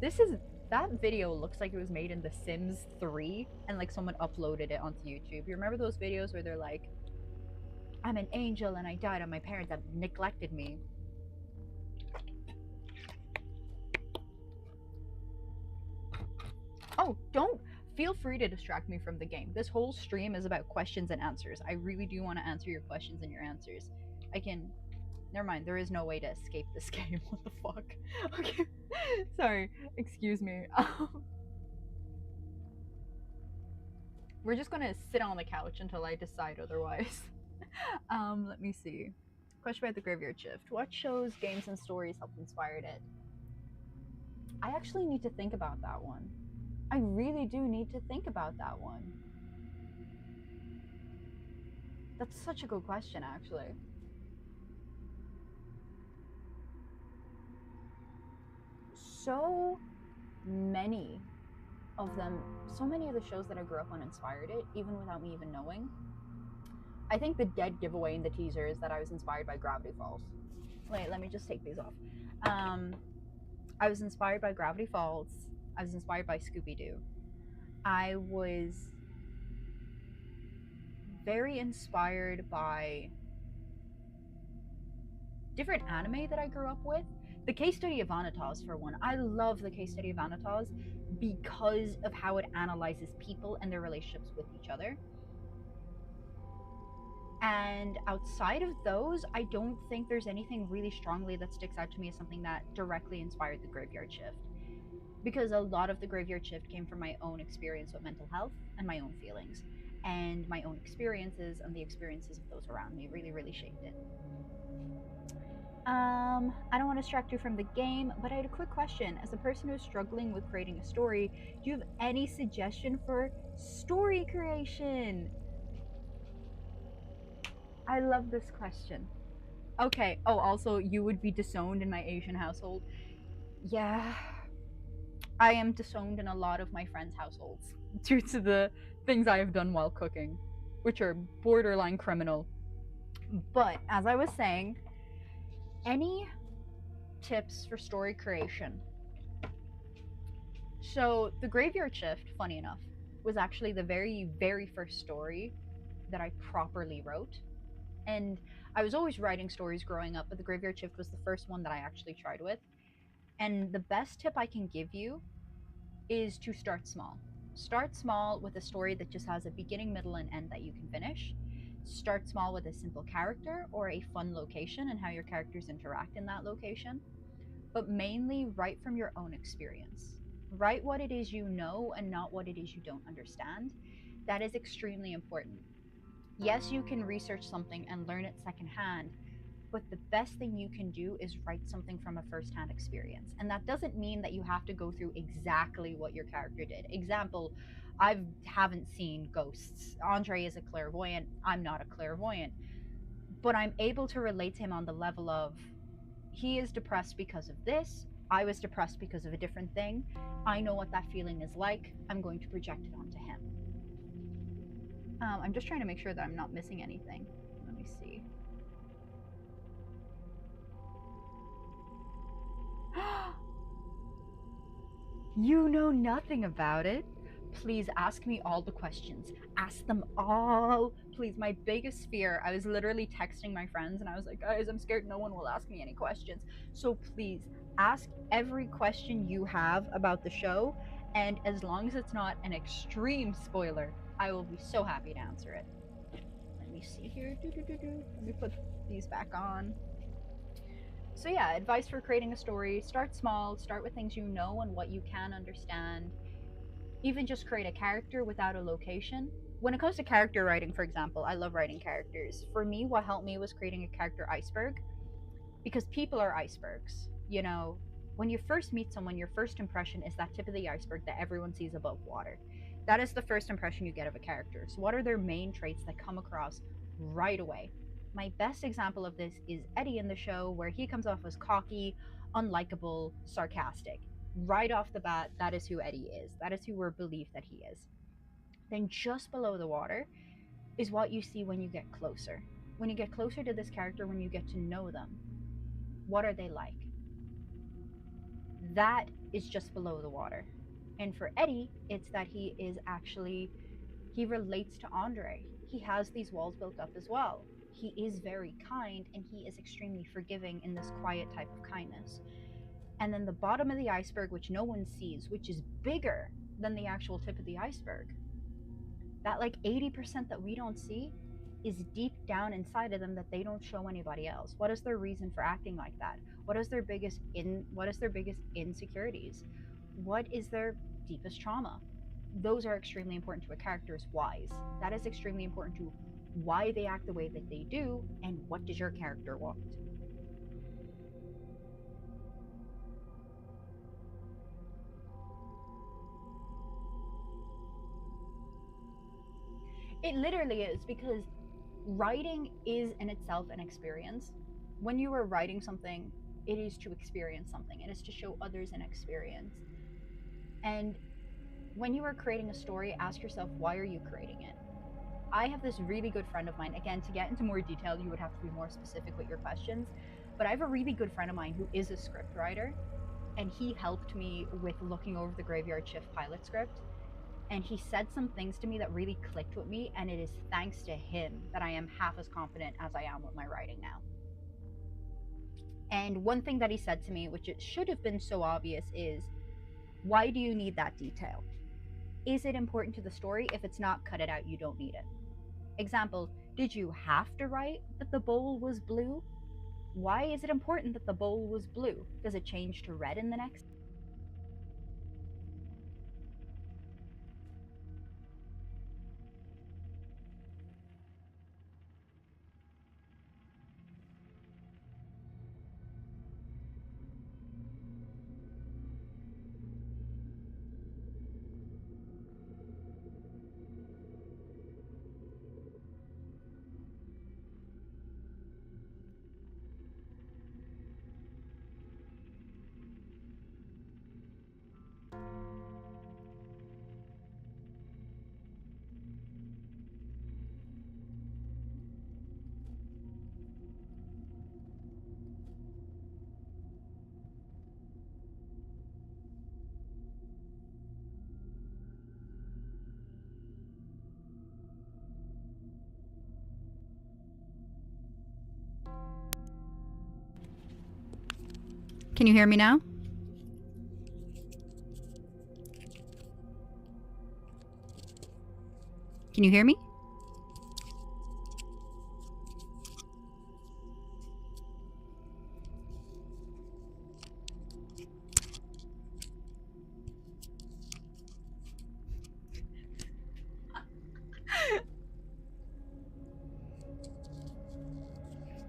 This is that video looks like it was made in The Sims 3 and like someone uploaded it onto YouTube. You remember those videos where they're like, I'm an angel and I died on my parents that neglected me. Oh, don't feel free to distract me from the game. This whole stream is about questions and answers. I really do want to answer your questions and your answers. I can. Never mind, there is no way to escape this game. What the fuck? Okay. Sorry. Excuse me. We're just gonna sit on the couch until I decide otherwise. Let me see. Question about the graveyard shift. What shows, games, and stories helped inspired it? I actually need to think about that one. I really do need to think about that one. That's such a good question, actually. So many of them, so many of the shows that I grew up on inspired it, even without me even knowing. I think the dead giveaway in the teaser is that I was inspired by Gravity Falls. Wait, let me just take these off. I was inspired by Gravity Falls. I was inspired by Scooby-Doo. I was very inspired by different anime that I grew up with. The case study of Vanitas, for one. I love the case study of Vanitas because of how it analyzes people and their relationships with each other. And outside of those, I don't think there's anything really strongly that sticks out to me as something that directly inspired the graveyard shift. Because a lot of the graveyard shift came from my own experience with mental health and my own feelings. And my own experiences and the experiences of those around me really, really shaped it. I don't want to distract you from the game, but I had a quick question. As a person who's struggling with creating a story, do you have any suggestion for story creation? I love this question. Okay. Oh, also, you would be disowned in my Asian household. Yeah. I am disowned in a lot of my friends' households due to the things I have done while cooking, which are borderline criminal. But as I was saying, any tips for story creation? So, the graveyard shift, funny enough, was actually the very, very first story that I properly wrote. And I was always writing stories growing up, but the graveyard shift was the first one that I actually tried with. And the best tip I can give you is to start small. Start small with a story that just has a beginning, middle, and end that you can finish. Start small with a simple character or a fun location and how your characters interact in that location. But mainly write from your own experience. Write what it is you know and not what it is you don't understand. That is extremely important. Yes, you can research something and learn it secondhand, but the best thing you can do is write something from a first-hand experience. And that doesn't mean that you have to go through exactly what your character did. Example, I haven't seen ghosts. Andre is a clairvoyant. I'm not a clairvoyant. But I'm able to relate to him on the level of he is depressed because of this. I was depressed because of a different thing. I know what that feeling is like. I'm going to project it onto him. I'm just trying to make sure that I'm not missing anything. Let me see. You know nothing about it. Please ask me all the questions. Ask them all. Please, my biggest fear. I was literally texting my friends and I was like, guys, I'm scared no one will ask me any questions. So please ask every question you have about the show. And as long as it's not an extreme spoiler, I will be so happy to answer it. Let me see here. Let me put these back on. So yeah, advice for creating a story: start small, start with things you know and what you can understand. Even just create a character without a location. When it comes to character writing, for example, I love writing characters. For me, what helped me was creating a character iceberg, because people are icebergs. You know, when you first meet someone, your first impression is that tip of the iceberg that everyone sees above water. That is the first impression you get of a character. So, what are their main traits that come across right away? My best example of this is Eddie in the show, where he comes off as cocky, unlikable, sarcastic. Right off the bat, that is who Eddie is. That is who we're believed that he is. Then, just below the water, is what you see when you get closer. When you get closer to this character, when you get to know them, what are they like? That is just below the water. And for Eddie, it's that he is actually, he relates to Andre. He has these walls built up as well. He is very kind and he is extremely forgiving in this quiet type of kindness. And then the bottom of the iceberg, which no one sees, which is bigger than the actual tip of the iceberg, that like 80% that we don't see is deep down inside of them that they don't show anybody else. What is their reason for acting like that? What is their biggest insecurities? What is their deepest trauma? Those are extremely important to a character's whys. That is extremely important to why they act the way that they do and what does your character want. It literally is, because writing is in itself an experience. When you are writing something, it is to experience something, it is to show others an experience. And when you are creating a story, ask yourself, why are you creating it? I have this really good friend of mine. Again, to get into more detail, you would have to be more specific with your questions. But I have a really good friend of mine who is a script writer, and he helped me with looking over the Graveyard Shift pilot script. And he said some things to me that really clicked with me, and it is thanks to him that I am half as confident as I am with my writing now. And one thing that he said to me, which it should have been so obvious, is why do you need that detail? Is it important to the story? If it's not, cut it out. You don't need it. Example, did you have to write that the bowl was blue? Why is it important that the bowl was blue? Does it change to red in the next? Can you hear me now? Can you hear me?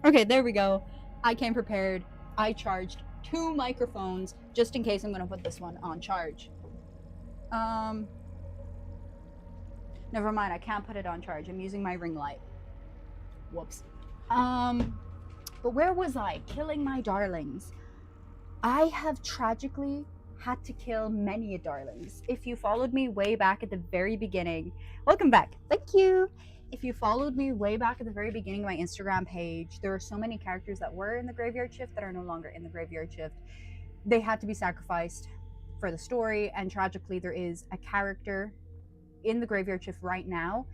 Okay, there we go. I came prepared. I charged 2 microphones just in case I'm gonna put this one on charge. Never mind, I can't put it on charge. I'm using my ring light. Whoops. But where was I? Killing my darlings. I have tragically had to kill many darlings. If you followed me way back at the very beginning, welcome back. Thank you. If you followed me way back at the very beginning of my Instagram page, there are so many characters that were in the graveyard shift that are no longer in the graveyard shift. They had to be sacrificed for the story, and tragically, there is a character in the graveyard shift right now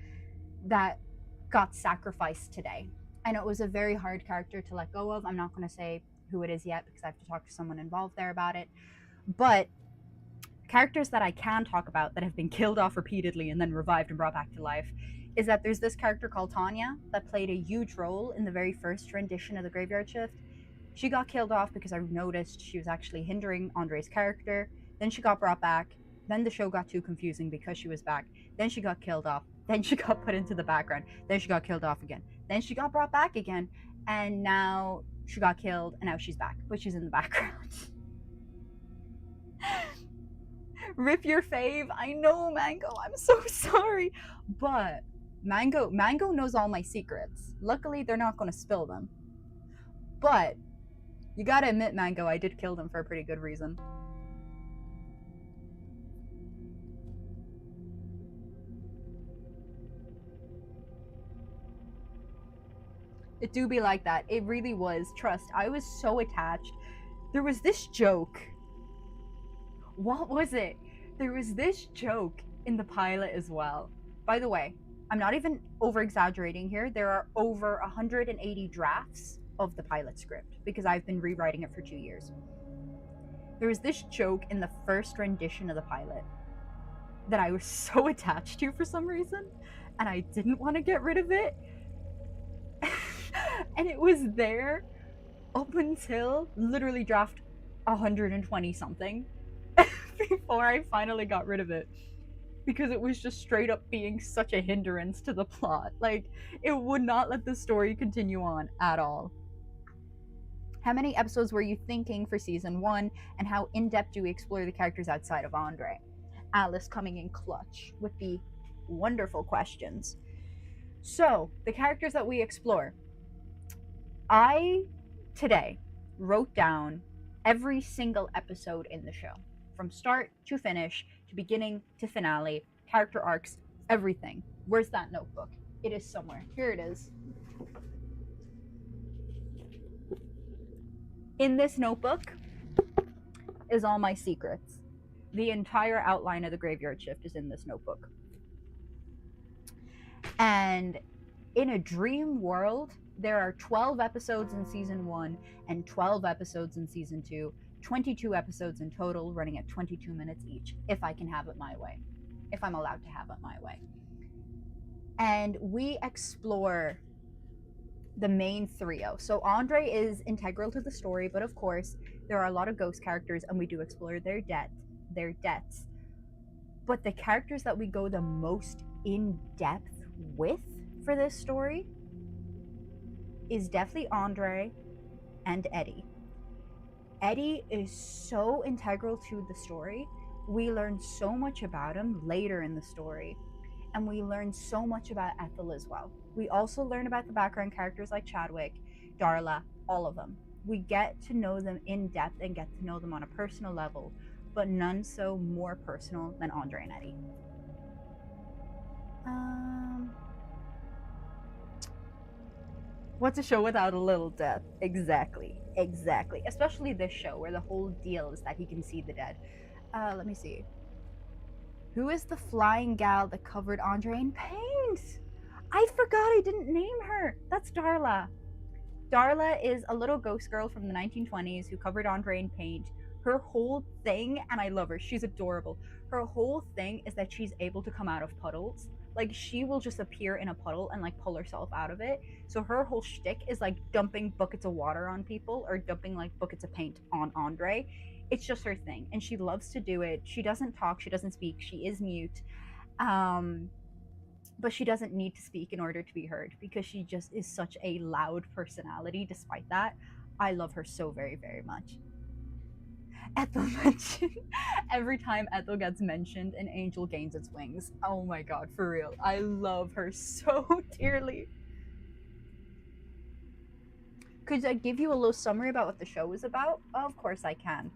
that got sacrificed today. I know it was a very hard character to let go of. I'm not going to say who it is yet because I have to talk to someone involved there about it. But characters that I can talk about that have been killed off repeatedly and then revived and brought back to life is that there's this character called Tanya that played a huge role in the very first rendition of the Graveyard Shift. She got killed off because I noticed she was actually hindering Andre's character. Then she got brought back. Then the show got too confusing because she was back. Then she got killed off. Then she got put into the background. Then she got killed off again. Then she got brought back again. And now she got killed and now she's back, but she's in the background. Rip your fave. I know, Mango. I'm so sorry. But Mango knows all my secrets. Luckily, they're not going to spill them. But you gotta admit, Mango, I did kill them for a pretty good reason. It do be like that. It really was. Trust. I was so attached. There was this joke. What was it? There was this joke in the pilot as well. By the way, I'm not even over exaggerating here. There are over 180 drafts of the pilot script because I've been rewriting it for 2 years. There was this joke in the first rendition of the pilot that I was so attached to for some reason, and I didn't want to get rid of it. And it was there up until literally draft 120 something before I finally got rid of it, because it was just straight up being such a hindrance to the plot. Like, it would not let the story continue on at all. How many episodes were you thinking for season 1, and how in-depth do we explore the characters outside of Andre? Alice coming in clutch with the wonderful questions. So, the characters that we explore. I, today, wrote down every single episode in the show. From start to finish, to beginning to finale, character arcs, everything. Where's that notebook? It is somewhere. Here it is. In this notebook is all my secrets. The entire outline of the Graveyard Shift is in this notebook. And in a dream world, there are 12 episodes in season 1 and 12 episodes in season 2, 22 episodes in total, running at 22 minutes each, if I can have it my way, if I'm allowed to have it my way. And we explore the main trio. So Andre is integral to the story, but of course, there are a lot of ghost characters, and we do explore their deaths. But the characters that we go the most in depth with for this story is definitely Andre and Eddie. Eddie is so integral to the story. We learn so much about him later in the story, and we learn so much about Ethel as well. We also learn about the background characters like Chadwick, Darla, all of them. We get to know them in depth and get to know them on a personal level, but none so more personal than Andre and Eddie. What's a show without a little death? Exactly. Especially this show, where the whole deal is that he can see the dead. Let me see. Who is the flying gal that covered Andre in paint? I forgot I didn't name her. That's Darla. Darla is a little ghost girl from the 1920s who covered Andre in paint. Her whole thing, and I love her, she's adorable. Her whole thing is that she's able to come out of puddles. Like she will just appear in a puddle and like pull herself out of it. So her whole shtick is like dumping buckets of water on people or dumping like buckets of paint on Andre. It's just her thing, and she loves to do it. She doesn't talk, she doesn't speak, she is mute. Um, but she doesn't need to speak in order to be heard because she just is such a loud personality. Despite that, I love her so very, very much. Ethel mentioned every time Ethel gets mentioned, an angel gains its wings. Oh my god, for real. I love her so dearly. Could I give you a little summary about what the show is about? Of course I can.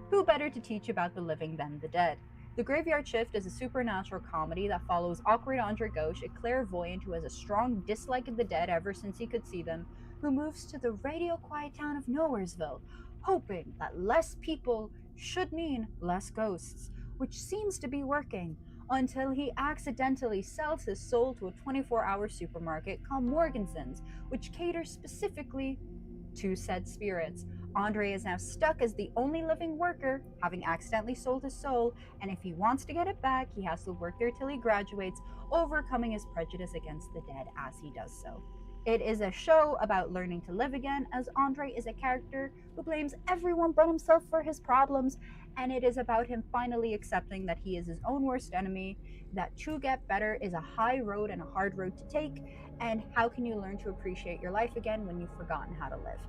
Who better to teach about the living than the dead? The Graveyard Shift is a supernatural comedy that follows awkward Andre Gauche, a clairvoyant who has a strong dislike of the dead ever since he could see them, who moves to the radio quiet town of Nowheresville, hoping that less people should mean less ghosts, which seems to be working, until he accidentally sells his soul to a 24-hour supermarket called Morganson's, which caters specifically to said spirits. Andre is now stuck as the only living worker, having accidentally sold his soul, and if he wants to get it back, he has to work there till he graduates, overcoming his prejudice against the dead as he does so. It is a show about learning to live again, as Andre is a character who blames everyone but himself for his problems, and it is about him finally accepting that he is his own worst enemy, that to get better is a high road and a hard road to take, and how can you learn to appreciate your life again when you've forgotten how to live.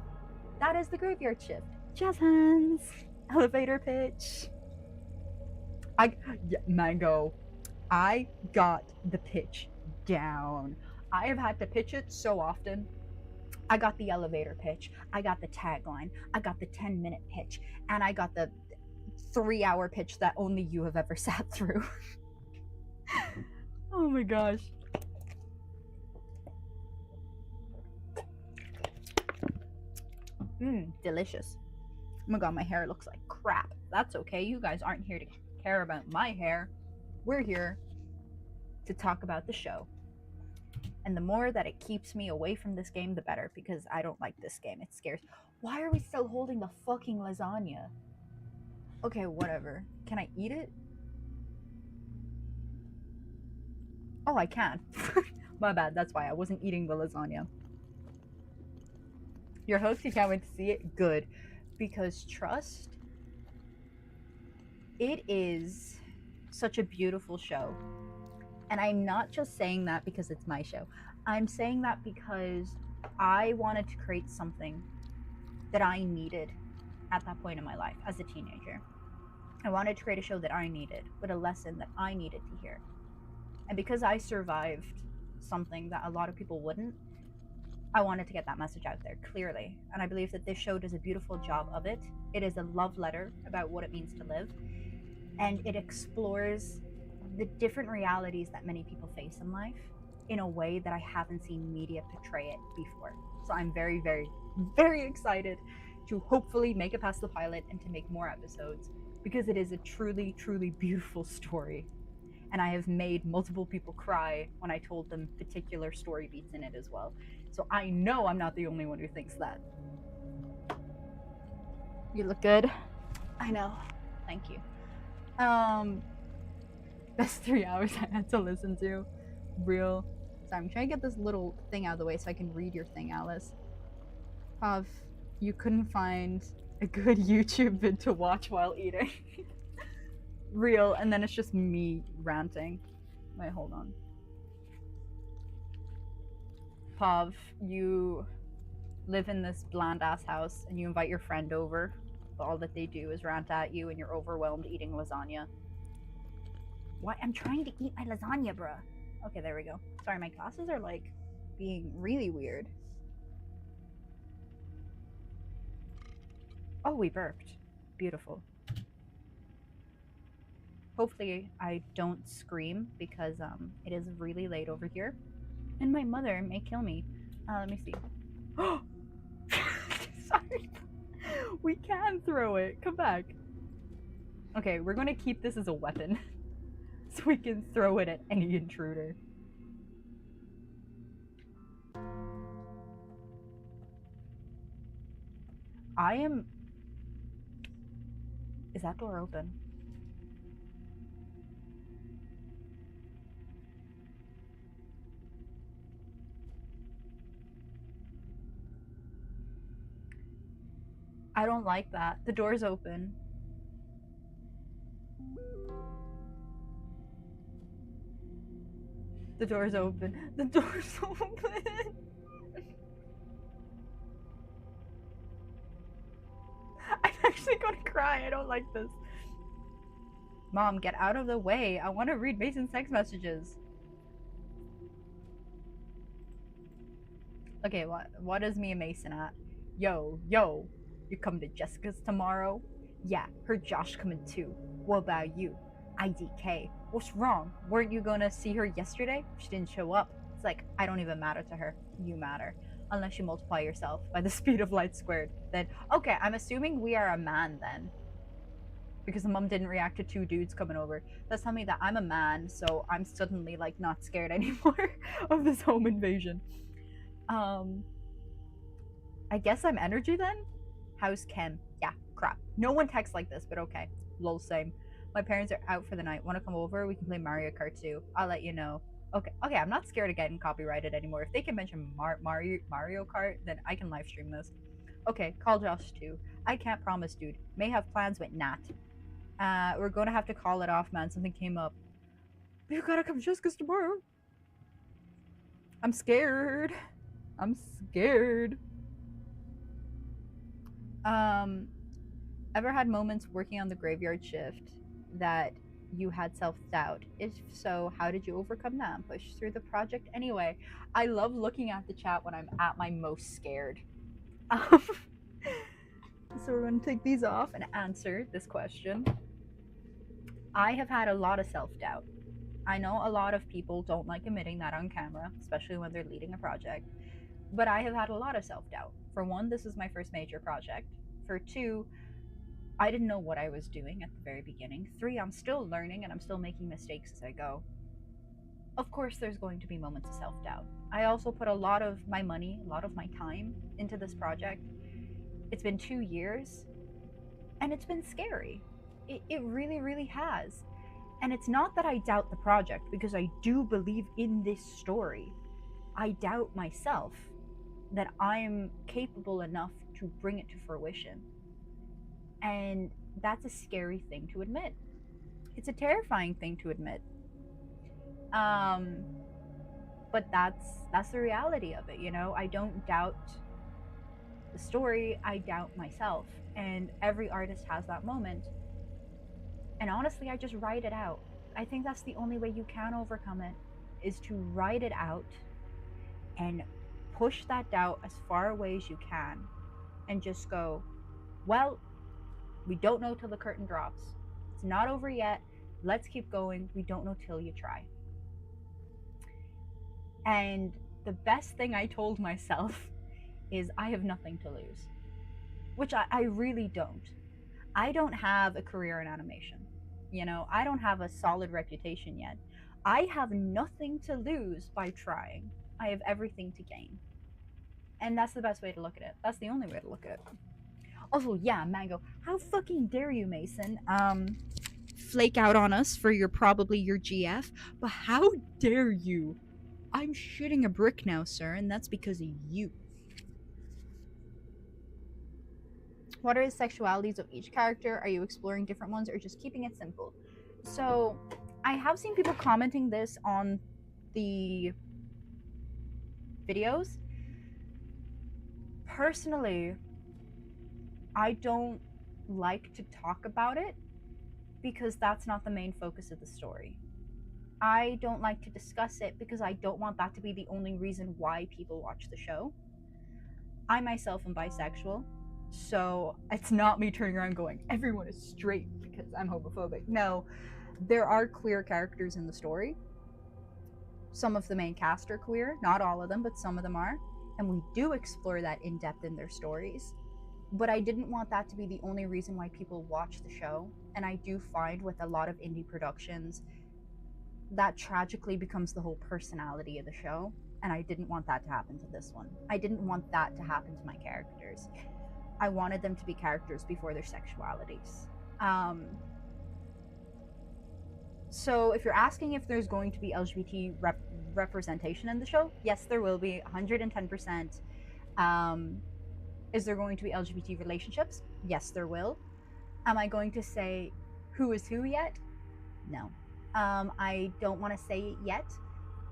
That is the Graveyard Shift. Jazz hands. Elevator pitch. Mango. I got the pitch down. I have had to pitch it so often. I got the elevator pitch. I got the tagline. I got the 10-minute pitch. And I got the 3-hour pitch that only you have ever sat through. Oh my gosh. Delicious. Oh my god, my hair looks like crap. That's okay. You guys aren't here to care about my hair. We're here to talk about the show. And the more that it keeps me away from this game, the better, because I don't like this game. It scares. Why are we still holding the fucking lasagna? Okay, whatever. Can I eat it? Oh, I can. My bad. That's why I wasn't eating the lasagna. You're hooked? You can't wait to see it? Good. Because trust, it is such a beautiful show. And I'm not just saying that because it's my show. I'm saying that because I wanted to create something that I needed at that point in my life as a teenager. I wanted to create a show that I needed, with a lesson that I needed to hear. And because I survived something that a lot of people wouldn't, I wanted to get that message out there clearly. And I believe that this show does a beautiful job of it. It is a love letter about what it means to live. And it explores the different realities that many people face in life in a way that I haven't seen media portray it before. So I'm very, very, very excited to hopefully make it past the pilot and to make more episodes, because it is a truly, truly beautiful story. And I have made multiple people cry when I told them particular story beats in it as well. So I know I'm not the only one who thinks that. You look good. I know. Thank you. Best 3 hours I had to listen to. Real. So I'm trying to get this little thing out of the way so I can read your thing, Alice. You couldn't find a good YouTube vid to watch while eating. Real, and then it's just me ranting. Wait, hold on. Pav, you live in this bland ass house and you invite your friend over, but all that they do is rant at you and you're overwhelmed eating lasagna. Why? I'm trying to eat my lasagna, bruh. Okay, there we go. Sorry, my glasses are like being really weird. Oh, we burped. Beautiful. Hopefully I don't scream because it is really late over here and my mother may kill me. Let me see. Sorry. We can throw it. Come back. Okay, we're going to keep this as a weapon so we can throw it at any intruder. Is that door open? I don't like that. The door's open. The door's open. The door's open. I'm actually gonna cry. I don't like this. Mom, get out of the way. I want to read Mason's text messages. Okay, what is me and Mason at? Yo, you coming to Jessica's tomorrow? Yeah, her Josh coming too. What about you? IDK. What's wrong? Weren't you gonna see her yesterday? She didn't show up. It's like, I don't even matter to her. You matter. Unless you multiply yourself by the speed of light squared. Then, okay, I'm assuming we are a man then. Because the mom didn't react to two dudes coming over. That's telling me that I'm a man, so I'm suddenly like not scared anymore of this home invasion. I guess I'm energy then? How's Ken? Yeah, crap. No one texts like this, but okay. Lol, same. My parents are out for the night. Want to come over? We can play Mario Kart too. I'll let you know. Okay, I'm not scared of getting copyrighted anymore. If they can mention Mario Kart, then I can live stream this. Okay, call Josh too. I can't promise, dude. May have plans with Nat. We're gonna have to call it off, man. Something came up. You gotta come to Jessica's tomorrow. I'm scared. I'm scared. Ever had moments working on the graveyard shift that you had self-doubt? If so, how did you overcome that and push through the project anyway? I love looking at the chat when I'm at my most scared. So we're going to take these off and answer this question. I have had a lot of self-doubt. I know a lot of people don't like admitting that on camera, especially when they're leading a project, but I have had a lot of self-doubt. For one, this is my first major project. For two, I didn't know what I was doing at the very beginning. Three, I'm still learning and I'm still making mistakes as I go. Of course, there's going to be moments of self-doubt. I also put a lot of my money, a lot of my time into this project. It's been 2 years, and it's been scary. It really, really has. And it's not that I doubt the project, because I do believe in this story. I doubt myself that I'm capable enough to bring it to fruition. And that's a scary thing to admit. It's a terrifying thing to admit. But that's the reality of it, you know? I don't doubt the story, I doubt myself. And every artist has that moment. And honestly, I just write it out. I think that's the only way you can overcome it, is to write it out and push that doubt as far away as you can and just go, well, we don't know till the curtain drops. It's not over yet. Let's keep going. We don't know till you try. And the best thing I told myself is I have nothing to lose, which I really don't. I don't have a career in animation. You know, I don't have a solid reputation yet. I have nothing to lose by trying. I have everything to gain. And that's the best way to look at it. That's the only way to look at it. Also, yeah, Mango, how fucking dare you, Mason, flake out on us for probably your GF, but how dare you? I'm shooting a brick now, sir, and that's because of you. What are the sexualities of each character? Are you exploring different ones or just keeping it simple? So, I have seen people commenting this on the videos. Personally, I don't like to talk about it because that's not the main focus of the story. I don't like to discuss it because I don't want that to be the only reason why people watch the show. I myself am bisexual, so it's not me turning around going, everyone is straight because I'm homophobic. No, there are queer characters in the story. Some of the main cast are queer, not all of them, but some of them are. And we do explore that in depth in their stories. But I didn't want that to be the only reason why people watch the show. And I do find with a lot of indie productions, that tragically becomes the whole personality of the show. And I didn't want that to happen to this one. I didn't want that to happen to my characters. I wanted them to be characters before their sexualities. So if you're asking if there's going to be LGBT representation in the show, yes, there will be, 110%. Is there going to be LGBT relationships? Yes, there will. Am I going to say who is who yet? No. I don't want to say it yet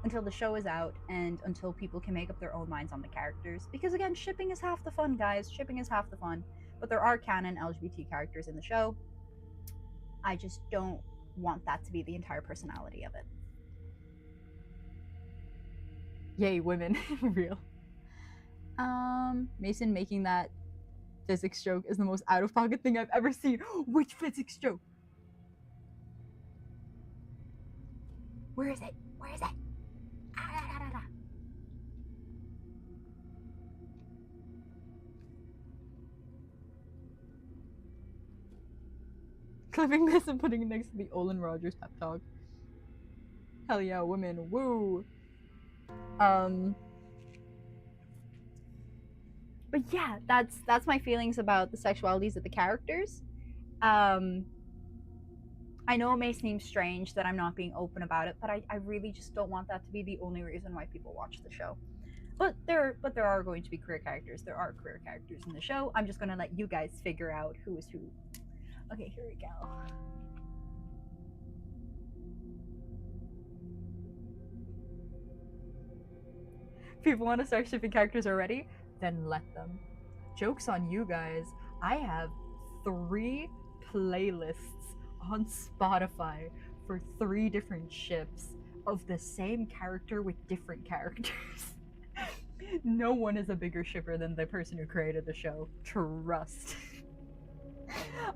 until the show is out and until people can make up their own minds on the characters. Because again, shipping is half the fun, guys. Shipping is half the fun. But there are canon LGBT characters in the show. I just don't want that to be the entire personality of it. Yay, women. Real. Mason making that physics joke is the most out of pocket thing I've ever seen. Which physics joke? Where is it? Where is it? Clipping this and putting it next to the Olin Rogers pep talk. Hell yeah, women, woo! But yeah, that's my feelings about the sexualities of the characters. I know it may seem strange that I'm not being open about it, but I really just don't want that to be the only reason why people watch the show. But there are going to be queer characters. There are queer characters in the show. I'm just gonna let you guys figure out who is who. Okay, here we go. People want to start shipping characters already? Then let them. Joke's on you guys. I have 3 playlists on Spotify for 3 different ships of the same character with different characters. No one is a bigger shipper than the person who created the show. Trust.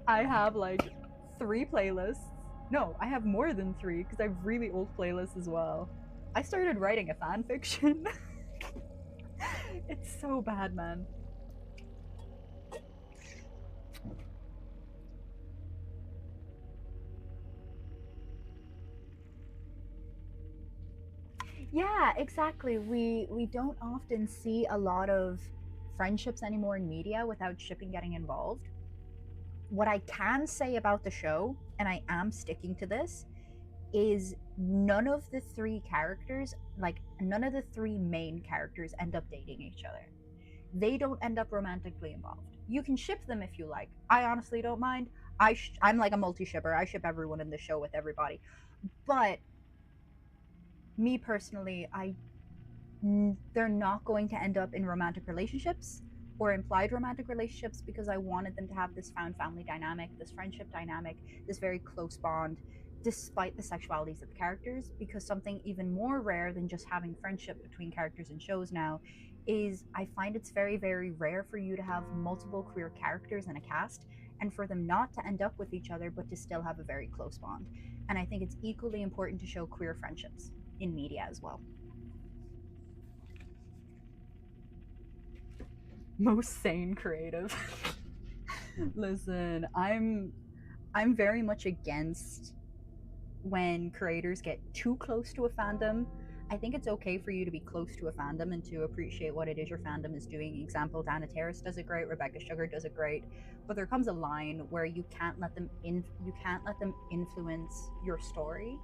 I have like 3 playlists. No, I have more than 3 because I have really old playlists as well. I started writing a fan fiction. It's so bad, man. Yeah, exactly. We don't often see a lot of friendships anymore in media without shipping getting involved. What I can say about the show, and I am sticking to this, is none of the 3 characters, like none of the 3 main characters end up dating each other. They don't end up romantically involved. You can ship them if you like. I honestly don't mind. I'm like a multi-shipper. I ship everyone in the show with everybody. But me personally, they're not going to end up in romantic relationships or implied romantic relationships because I wanted them to have this found family dynamic, this friendship dynamic, this very close bond, despite the sexualities of the characters. Because something even more rare than just having friendship between characters in shows now is I find it's very, very rare for you to have multiple queer characters in a cast and for them not to end up with each other but to still have a very close bond. And I think it's equally important to show queer friendships in media as well. Most sane creative. Listen, I'm very much against when creators get too close to a fandom. I think it's okay for you to be close to a fandom and to appreciate what it is your fandom is doing. Example, Dana Terrace does it great, Rebecca Sugar does it great, but there comes a line where you can't let them influence your story,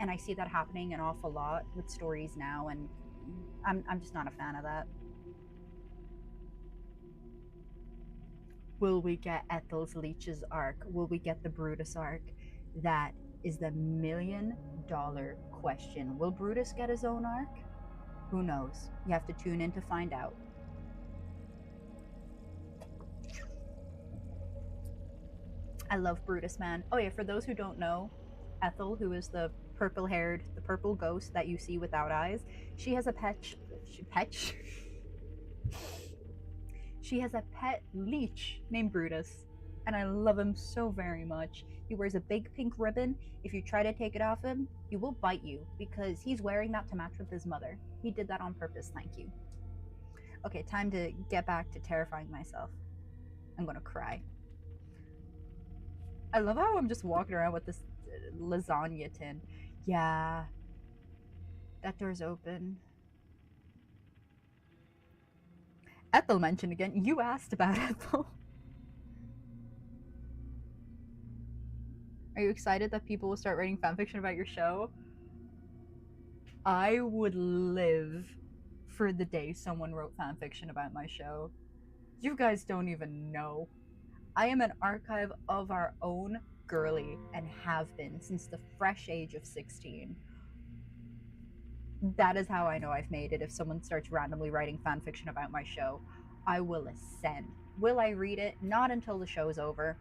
and I see that happening an awful lot with stories now, and I'm just not a fan of that. Will we get Ethel's Leech's arc? Will we get the Brutus arc? That is the $1,000,000 question. Will Brutus get his own arc? Who knows? You have to tune in to find out. I love Brutus, man. Oh yeah, for those who don't know, Ethel, who is the purple ghost that you see without eyes, she has a she has a pet leech named Brutus, and I love him so very much. He wears a big pink ribbon. If you try to take it off him, he will bite you because he's wearing that to match with his mother. He did that on purpose, thank you. Okay, time to get back to terrifying myself. I'm gonna cry. I love how I'm just walking around with this lasagna tin. Yeah, that door's open. Ethel mentioned again. You asked about Ethel. Are you excited that people will start writing fanfiction about your show? I would live for the day someone wrote fanfiction about my show. You guys don't even know. I am an archive of our own girly and have been since the fresh age of 16. That is how I know I've made it. If someone starts randomly writing fan fiction about my show, I will ascend. Will I read it? Not until the show's over.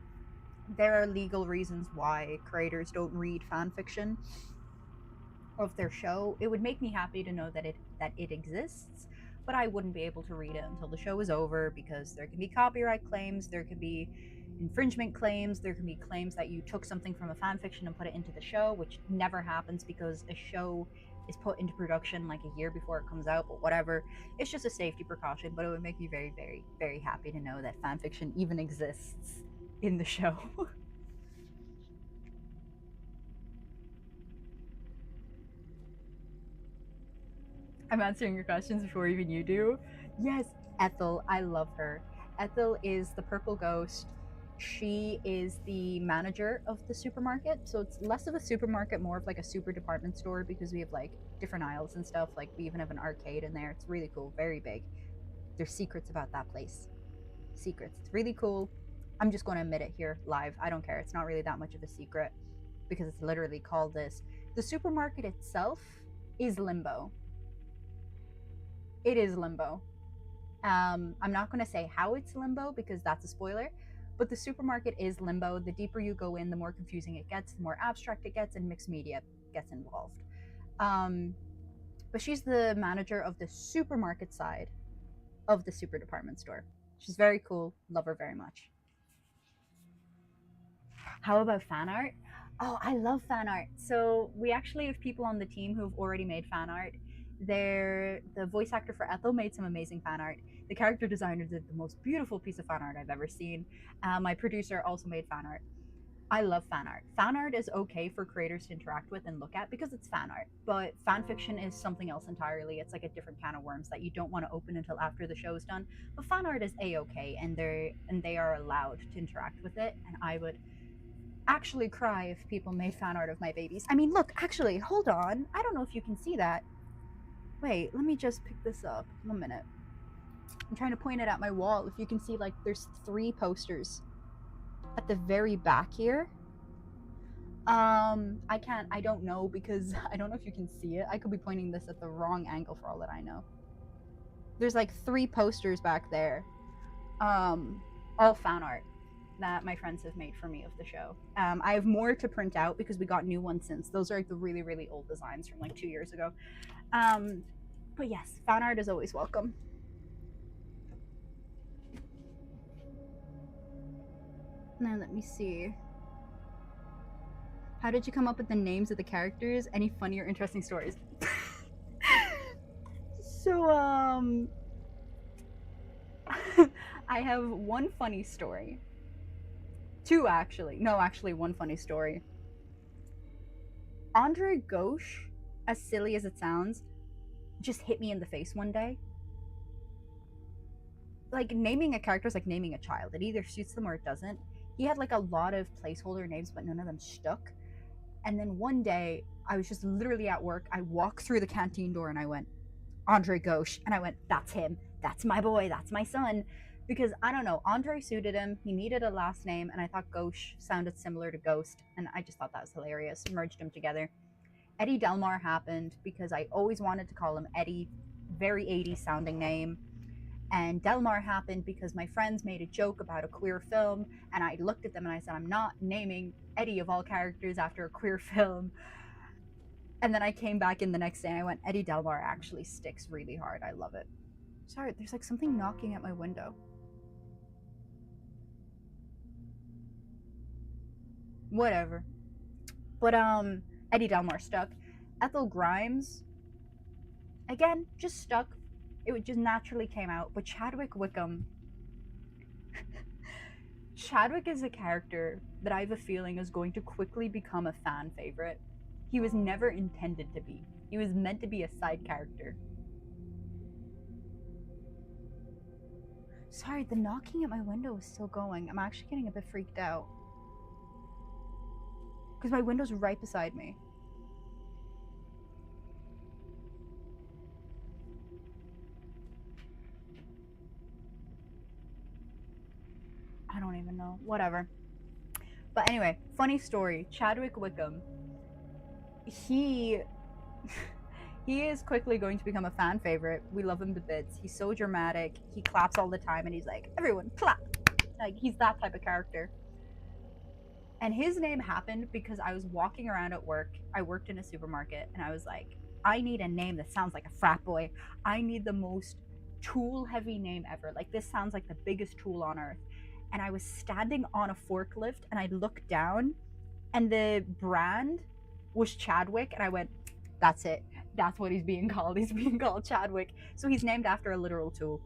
There are legal reasons why creators don't read fan fiction of their show. It would make me happy to know that it exists, but I wouldn't be able to read it until the show is over because there can be copyright claims, there can be infringement claims, there can be claims that you took something from a fan fiction and put it into the show, which never happens because a show is put into production like a year before it comes out, but whatever. It's just a safety precaution, but it would make me very, very, very happy to know that fan fiction even exists in the show. I'm answering your questions before even you do. Yes, Ethel, I love her. Ethel is the purple ghost. She is the manager of the supermarket. So it's less of a supermarket, more of like a super department store because we have like different aisles and stuff. Like we even have an arcade in there. It's really cool, very big. There's secrets about that place. Secrets. It's really cool. I'm just going to admit it here live. I don't care. It's not really that much of a secret because it's literally called this. The supermarket itself is limbo. It is limbo. I'm not going to say how it's limbo because that's a spoiler, but the supermarket is limbo. The deeper you go in, the more confusing it gets, the more abstract it gets, and mixed media gets involved. Um, but she's the manager of the supermarket side of the super department store. She's very cool. Love her very much. How about fan art? Oh, I love fan art. So we actually have people on the team who've already made fan art. The voice actor for Ethel made some amazing fan art. The character designer did the most beautiful piece of fan art I've ever seen. My producer also made fan art. I love fan art. Fan art is okay for creators to interact with and look at because it's fan art. But fan fiction is something else entirely. It's like a different can of worms that you don't want to open until after the show is done. But fan art is a okay, and they are allowed to interact with it. And I would actually cry if people made fan art of my babies. I mean, look, actually, hold on. I don't know if you can see that. Wait, let me just pick this up. 1 minute. I'm trying to point it at my wall. If you can see, like, there's 3 posters at the very back here. I don't know because I don't know if you can see it. I could be pointing this at the wrong angle for all that I know. There's like 3 posters back there. All fan art that my friends have made for me of the show. I have more to print out because we got new ones since. Those are like the really, really old designs from like 2 years ago. But yes, fan art is always welcome. Now let me see. How did you come up with the names of the characters? Any funny or interesting stories? So, I have one funny story. 2 actually. No, actually, one funny story. Andre Gauche, as silly as it sounds, just hit me in the face one day. Like, naming a character is like naming a child. It either suits them or it doesn't. He had like a lot of placeholder names, but none of them stuck. And then one day, I was just literally at work. I walked through the canteen door and I went, Andre Gauche. And I went, that's him. That's my boy. That's my son. Because I don't know, Andre suited him. He needed a last name. And I thought Gauche sounded similar to Ghost. And I just thought that was hilarious. Merged them together. Eddie Delmar happened because I always wanted to call him Eddie. Very 80s sounding name. And Delmar happened because my friends made a joke about a queer film, and I looked at them and I said, I'm not naming Eddie of all characters after a queer film. And then I came back in the next day and I went, Eddie Delmar actually sticks really hard. I love it. Sorry, there's like something knocking at my window. Whatever. But Eddie Delmar stuck. Ethel Grimes, again, just stuck. It just naturally came out. But Chadwick Wickham, Chadwick is a character that I have a feeling is going to quickly become a fan favorite. He was never intended to be. He was meant to be a side character. Sorry, the knocking at my window is still going. I'm actually getting a bit freaked out. Because my window's right beside me. even know. Whatever. But anyway, funny story. Chadwick Wickham. He he is quickly going to become a fan favorite. We love him to bits. He's so dramatic. He claps all the time and he's like, everyone clap. Like, he's that type of character. And his name happened because I was walking around at work. I worked in a supermarket and I was like, I need a name that sounds like a frat boy. I need the most tool heavy name ever. Like, this sounds like the biggest tool on earth. And I was standing on a forklift and I looked down and the brand was Chadwick. And I went, that's it. That's what he's being called. He's being called Chadwick. So he's named after a literal tool.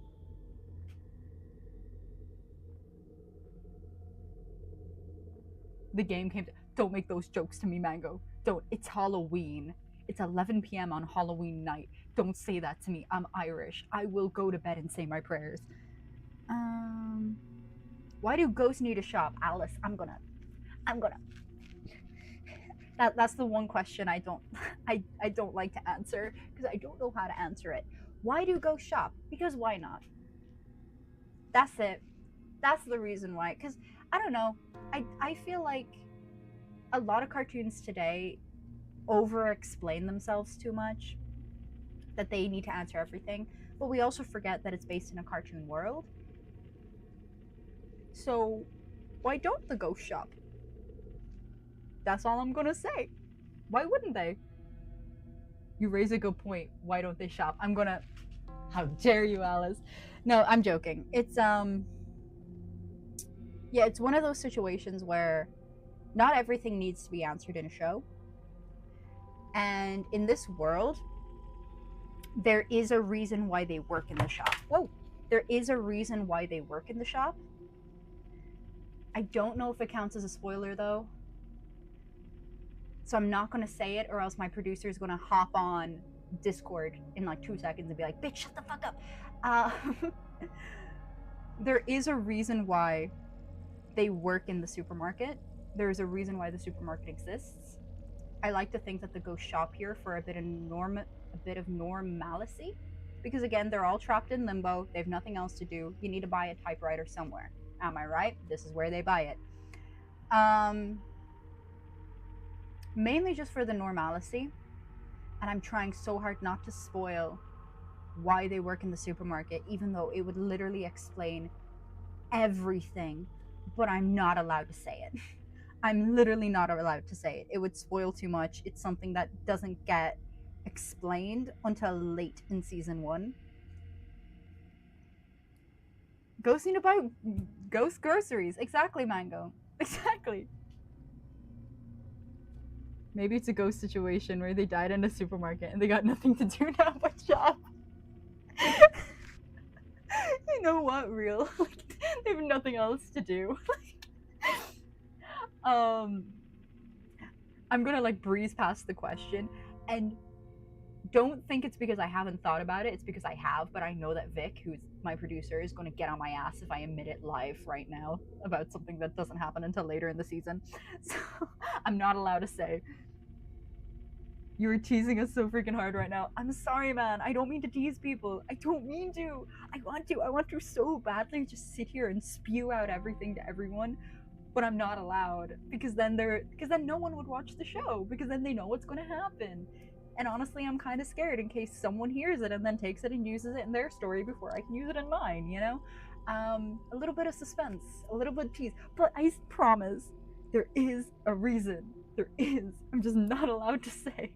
The game came to, don't make those jokes to me, Mango. Don't. It's Halloween. It's 11 p.m. on Halloween night. Don't say that to me. I'm Irish. I will go to bed and say my prayers. Why do ghosts need a shop? Alice, I'm gonna. That's the one question I don't like to answer because I don't know how to answer it. Why do ghosts shop? Because why not? That's it. That's the reason why. Because I don't know. I feel like a lot of cartoons today over explain themselves too much, that they need to answer everything, but we also forget that it's based in a cartoon world. So why don't the ghosts shop? That's all I'm gonna say. Why wouldn't they? You raise a good point. Why don't they shop? I'm gonna. How dare you, Alice? No, I'm joking. It's yeah, it's one of those situations where not everything needs to be answered in a show. And in this world, there is a reason why they work in the shop. Whoa! There is a reason why they work in the shop. I don't know if it counts as a spoiler though. So I'm not going to say it, or else my producer is going to hop on Discord in like 2 seconds and be like, bitch, shut the fuck up. There is a reason why they work in the supermarket. There's a reason why the supermarket exists. I like to think that the ghosts shop here for a bit of normalcy. Because again, they're all trapped in limbo. They have nothing else to do. You need to buy a typewriter somewhere. Am I right? This is where they buy it. Mainly just for the normalcy. And I'm trying so hard not to spoil why they work in the supermarket, even though it would literally explain everything, but I'm not allowed to say it. I'm literally not allowed to say it. It would spoil too much. It's something that doesn't get explained until late in season 1. Ghosts need to buy ghost groceries. Exactly, Mango. Exactly. Maybe it's a ghost situation where they died in a supermarket and they got nothing to do now but shop. You know what, real? Like, they have nothing else to do. I'm gonna like breeze past the question, and don't think it's because I haven't thought about it. It's because I have, but I know that Vic, who's my producer, is going to get on my ass if I admit it live right now about something that doesn't happen until later in the season. So I'm not allowed to say. You were teasing us so freaking hard right now. I'm sorry, man. I don't mean to tease people. I don't mean to. I want to so badly just sit here and spew out everything to everyone, but I'm not allowed because then no one would watch the show because then they know what's going to happen. And honestly, I'm kind of scared in case someone hears it and then takes it and uses it in their story before I can use it in mine, you know? A little bit of suspense, a little bit of tease. But I promise, there is a reason. There is. I'm just not allowed to say.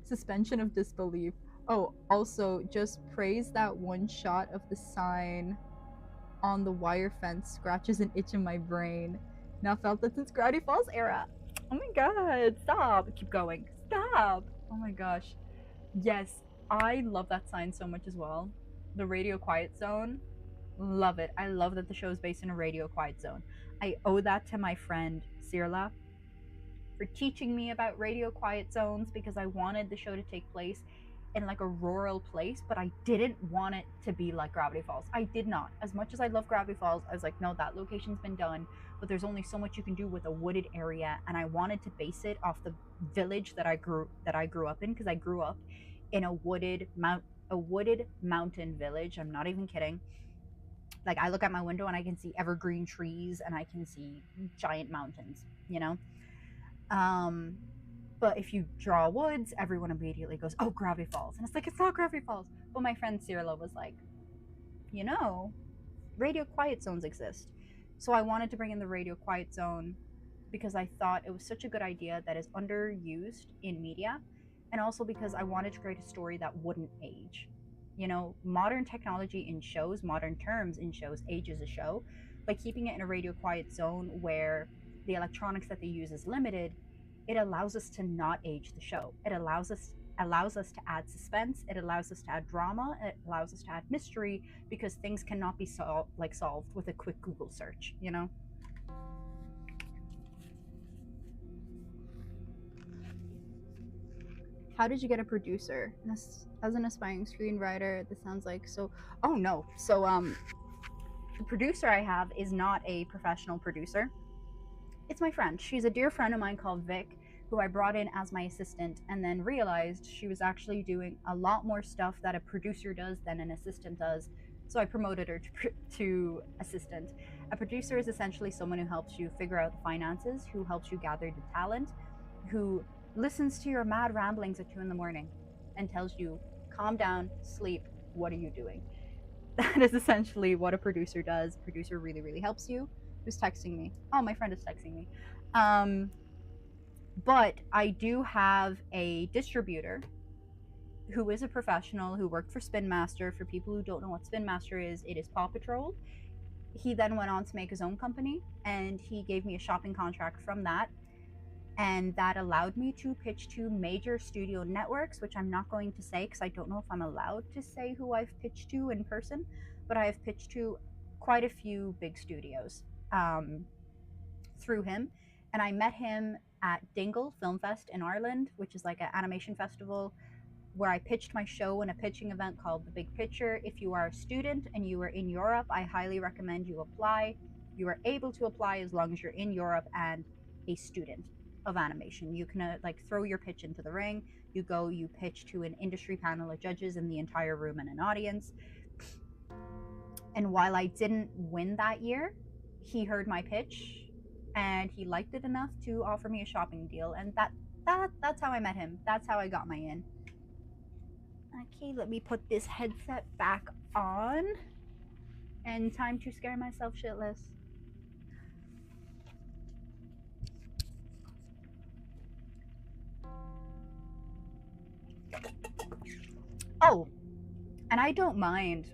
Suspension of disbelief. Oh, also, just praise that one shot of the sign on the wire fence scratches an itch in my brain. Now felt that since Gravity Falls era. Oh my god, stop. Keep going. Stop. Oh my gosh. Yes, I love that sign so much as well. The radio quiet zone. Love it. I love that the show is based in a radio quiet zone. I owe that to my friend Sirla for teaching me about radio quiet zones because I wanted the show to take place in like a rural place, but I didn't want it to be like Gravity Falls. I did not. As much as I love Gravity Falls, I was like, no, that location's been done, but there's only so much you can do with a wooded area, and I wanted to base it off the village that I grew up in, because I grew up in a wooded mountain village. I'm not even kidding. Like, I look out my window and I can see evergreen trees and I can see giant mountains, you know? But if you draw woods, everyone immediately goes, oh, Gravity Falls. And it's like, it's not Gravity Falls. But my friend Cyrilla was like, you know, radio quiet zones exist. So I wanted to bring in the radio quiet zone because I thought it was such a good idea that is underused in media, and also because I wanted to create a story that wouldn't age. You know, modern technology in shows, modern terms in shows, ages a show. By keeping it in a radio quiet zone where the electronics that they use is limited, it allows us to not age the show. It allows us to add suspense. It allows us to add drama. It allows us to add mystery because things cannot be solved with a quick Google search. You know. How did you get a producer? As an aspiring screenwriter, this sounds like so. Oh no. So the producer I have is not a professional producer. It's my friend. She's a dear friend of mine called Vic, who I brought in as my assistant and then realized she was actually doing a lot more stuff that a producer does than an assistant does. So I promoted her to assistant. A producer is essentially someone who helps you figure out the finances, who helps you gather the talent, who listens to your mad ramblings at 2 in the morning and tells you, calm down, sleep, what are you doing? That is essentially what a producer does. A producer really, really helps you. Who's texting me? Oh, my friend is texting me. But I do have a distributor who is a professional who worked for Spin Master. For people who don't know what Spin Master is, it is Paw Patrol. He then went on to make his own company, and he gave me a shopping contract from that. And that allowed me to pitch to major studio networks, which I'm not going to say because I don't know if I'm allowed to say who I've pitched to in person, but I have pitched to quite a few big studios through him. And I met him at Dingle Film Fest in Ireland, which is like an animation festival where I pitched my show in a pitching event called The Big Picture. If you are a student and you are in Europe, I highly recommend you apply. You are able to apply as long as you're in Europe and a student of animation. You can like throw your pitch into the ring. You go, you pitch to an industry panel of judges in the entire room and an audience. And while I didn't win that year, he heard my pitch and he liked it enough to offer me a shopping deal. And that's how I met him. That's how I got my in. Okay, let me put this headset back on. And time to scare myself shitless. Oh, and I don't mind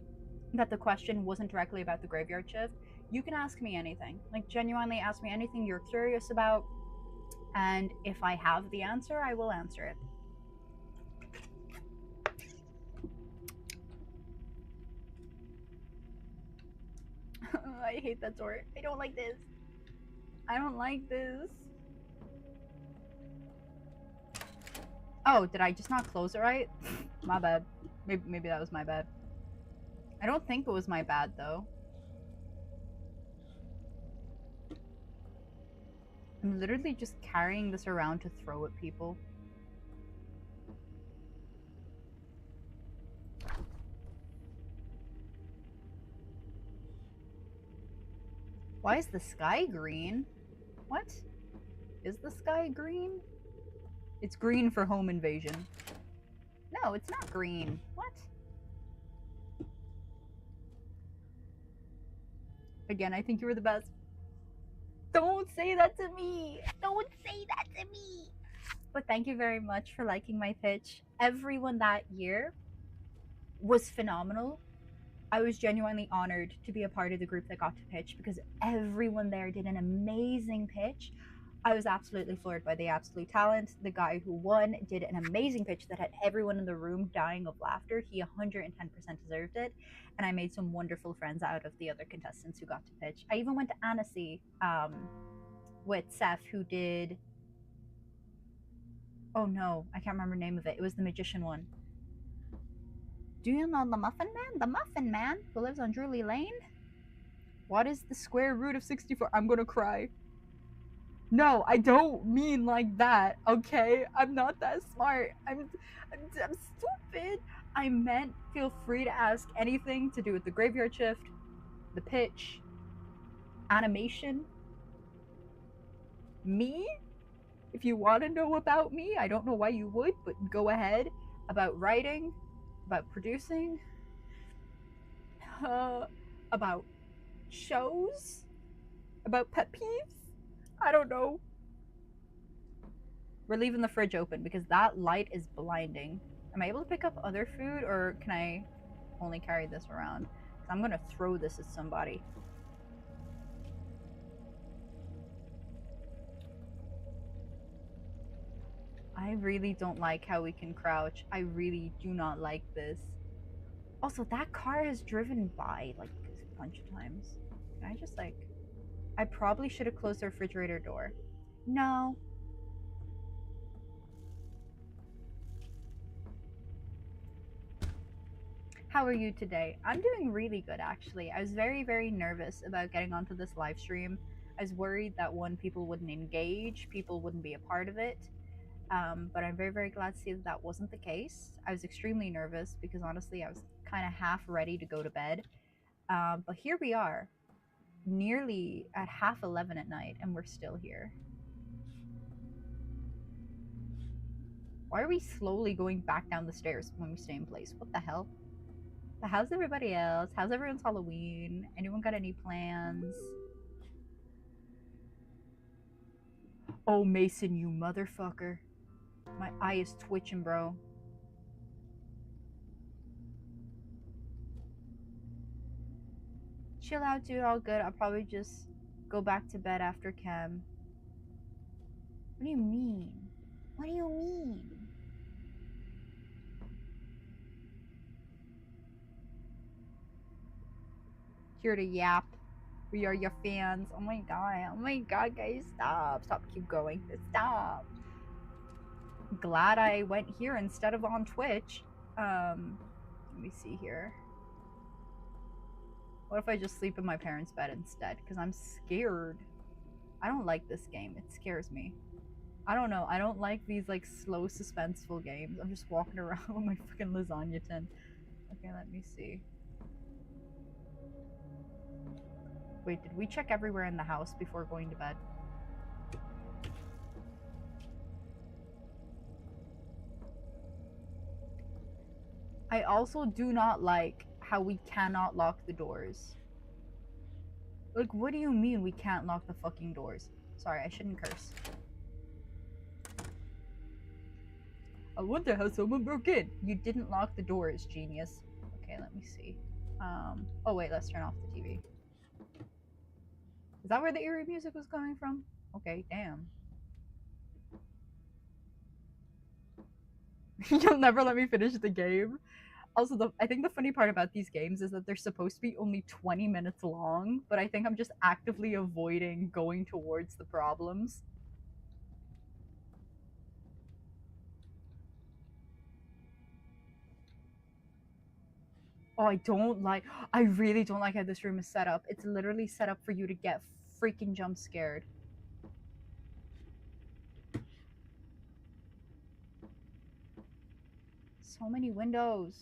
that the question wasn't directly about the graveyard shift. You can ask me anything. Like, genuinely ask me anything you're curious about. And if I have the answer, I will answer it. I hate that door. I don't like this. I don't like this. Oh, did I just not close it right? My bad. Maybe that was my bad. I don't think it was my bad, though. I'm literally just carrying this around to throw at people. Why is the sky green? What? Is the sky green? It's green for home invasion. No, it's not green. What? Again, I think you were the best. Don't say that to me! Don't say that to me! But thank you very much for liking my pitch. Everyone that year was phenomenal. I was genuinely honored to be a part of the group that got to pitch because everyone there did an amazing pitch. I was absolutely floored by the absolute talent. The guy who won did an amazing pitch that had everyone in the room dying of laughter. He 110% deserved it. And I made some wonderful friends out of the other contestants who got to pitch. I even went to Annecy with Seth, who did... Oh no, I can't remember the name of it. It was the magician one. Do you know the Muffin Man? The Muffin Man who lives on Drury Lane? What is the square root of 64? I'm gonna cry. No, I don't mean like that, okay? I'm not that smart. I'm stupid. I meant feel free to ask anything to do with the graveyard shift the pitch, animation, me. If you want to know about me, I don't know why you would, but go ahead. About writing, about producing, about shows, about pet peeves. I don't know. We're leaving the fridge open because that light is blinding. Am I able to pick up other food, or can I only carry this around? Because I'm going to throw this at somebody. I really don't like how we can crouch. I really do not like this. Also, that car has driven by like a bunch of times. Can I just like... I probably should have closed the refrigerator door. No. How are you today? I'm doing really good, actually. I was very, very nervous about getting onto this live stream. I was worried that one, people wouldn't engage, people wouldn't be a part of it. But I'm very, very glad to see that that wasn't the case. I was extremely nervous because honestly, I was kind of half ready to go to bed. But here we are, nearly at half 11 at night, and we're still here. Why are we slowly going back down the stairs when we stay in place? What the hell? But how's everybody else? How's everyone's Halloween? Anyone got any plans? Oh, Mason, you motherfucker. My eye is twitching, bro. Chill out, dude. All good. I'll probably just go back to bed after chem. What do you mean? What do you mean? Here to yap. We are your fans. Oh my god. Oh my god, guys. Stop. Stop. Keep going. Stop. Glad I went here instead of on Twitch. Let me see here. What if I just sleep in my parents' bed instead? Because I'm scared. I don't like this game. It scares me. I don't know. I don't like these like slow suspenseful games. I'm just walking around with my fucking lasagna tin. Okay, let me see. Wait, did we check everywhere in the house before going to bed? I also do not like how we cannot lock the doors. Like, what do you mean we can't lock the fucking doors? Sorry, I shouldn't curse. I wonder how someone broke in. You didn't lock the doors, genius. Okay, let me see. Oh wait, let's turn off the TV. Is that where the eerie music was coming from? Okay, damn. You'll never let me finish the game. Also, I think the funny part about these games is that they're supposed to be only 20 minutes long, but I think I'm just actively avoiding going towards the problems. Oh, I really don't like how this room is set up. It's literally set up for you to get freaking jump scared. So many windows.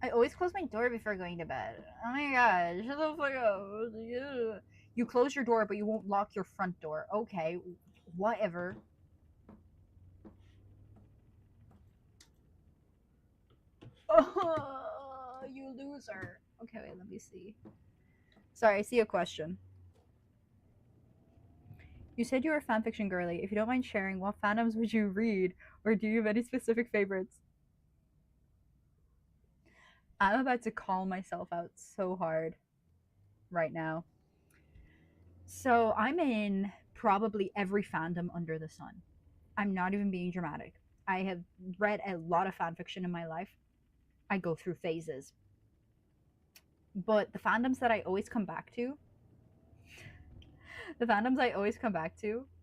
I always close my door before going to bed. Oh my god, shut the fuck up. You close your door, but you won't lock your front door. Okay, whatever. Oh, you loser. Okay, wait, let me see. Sorry, I see a question. You said you were a fanfiction girly. If you don't mind sharing, what fandoms would you read? Or do you have any specific favorites? I'm about to call myself out so hard right now. So I'm in probably every fandom under the sun. I'm not even being dramatic. I have read a lot of fanfiction in my life. I go through phases. But the fandoms that I always come back to,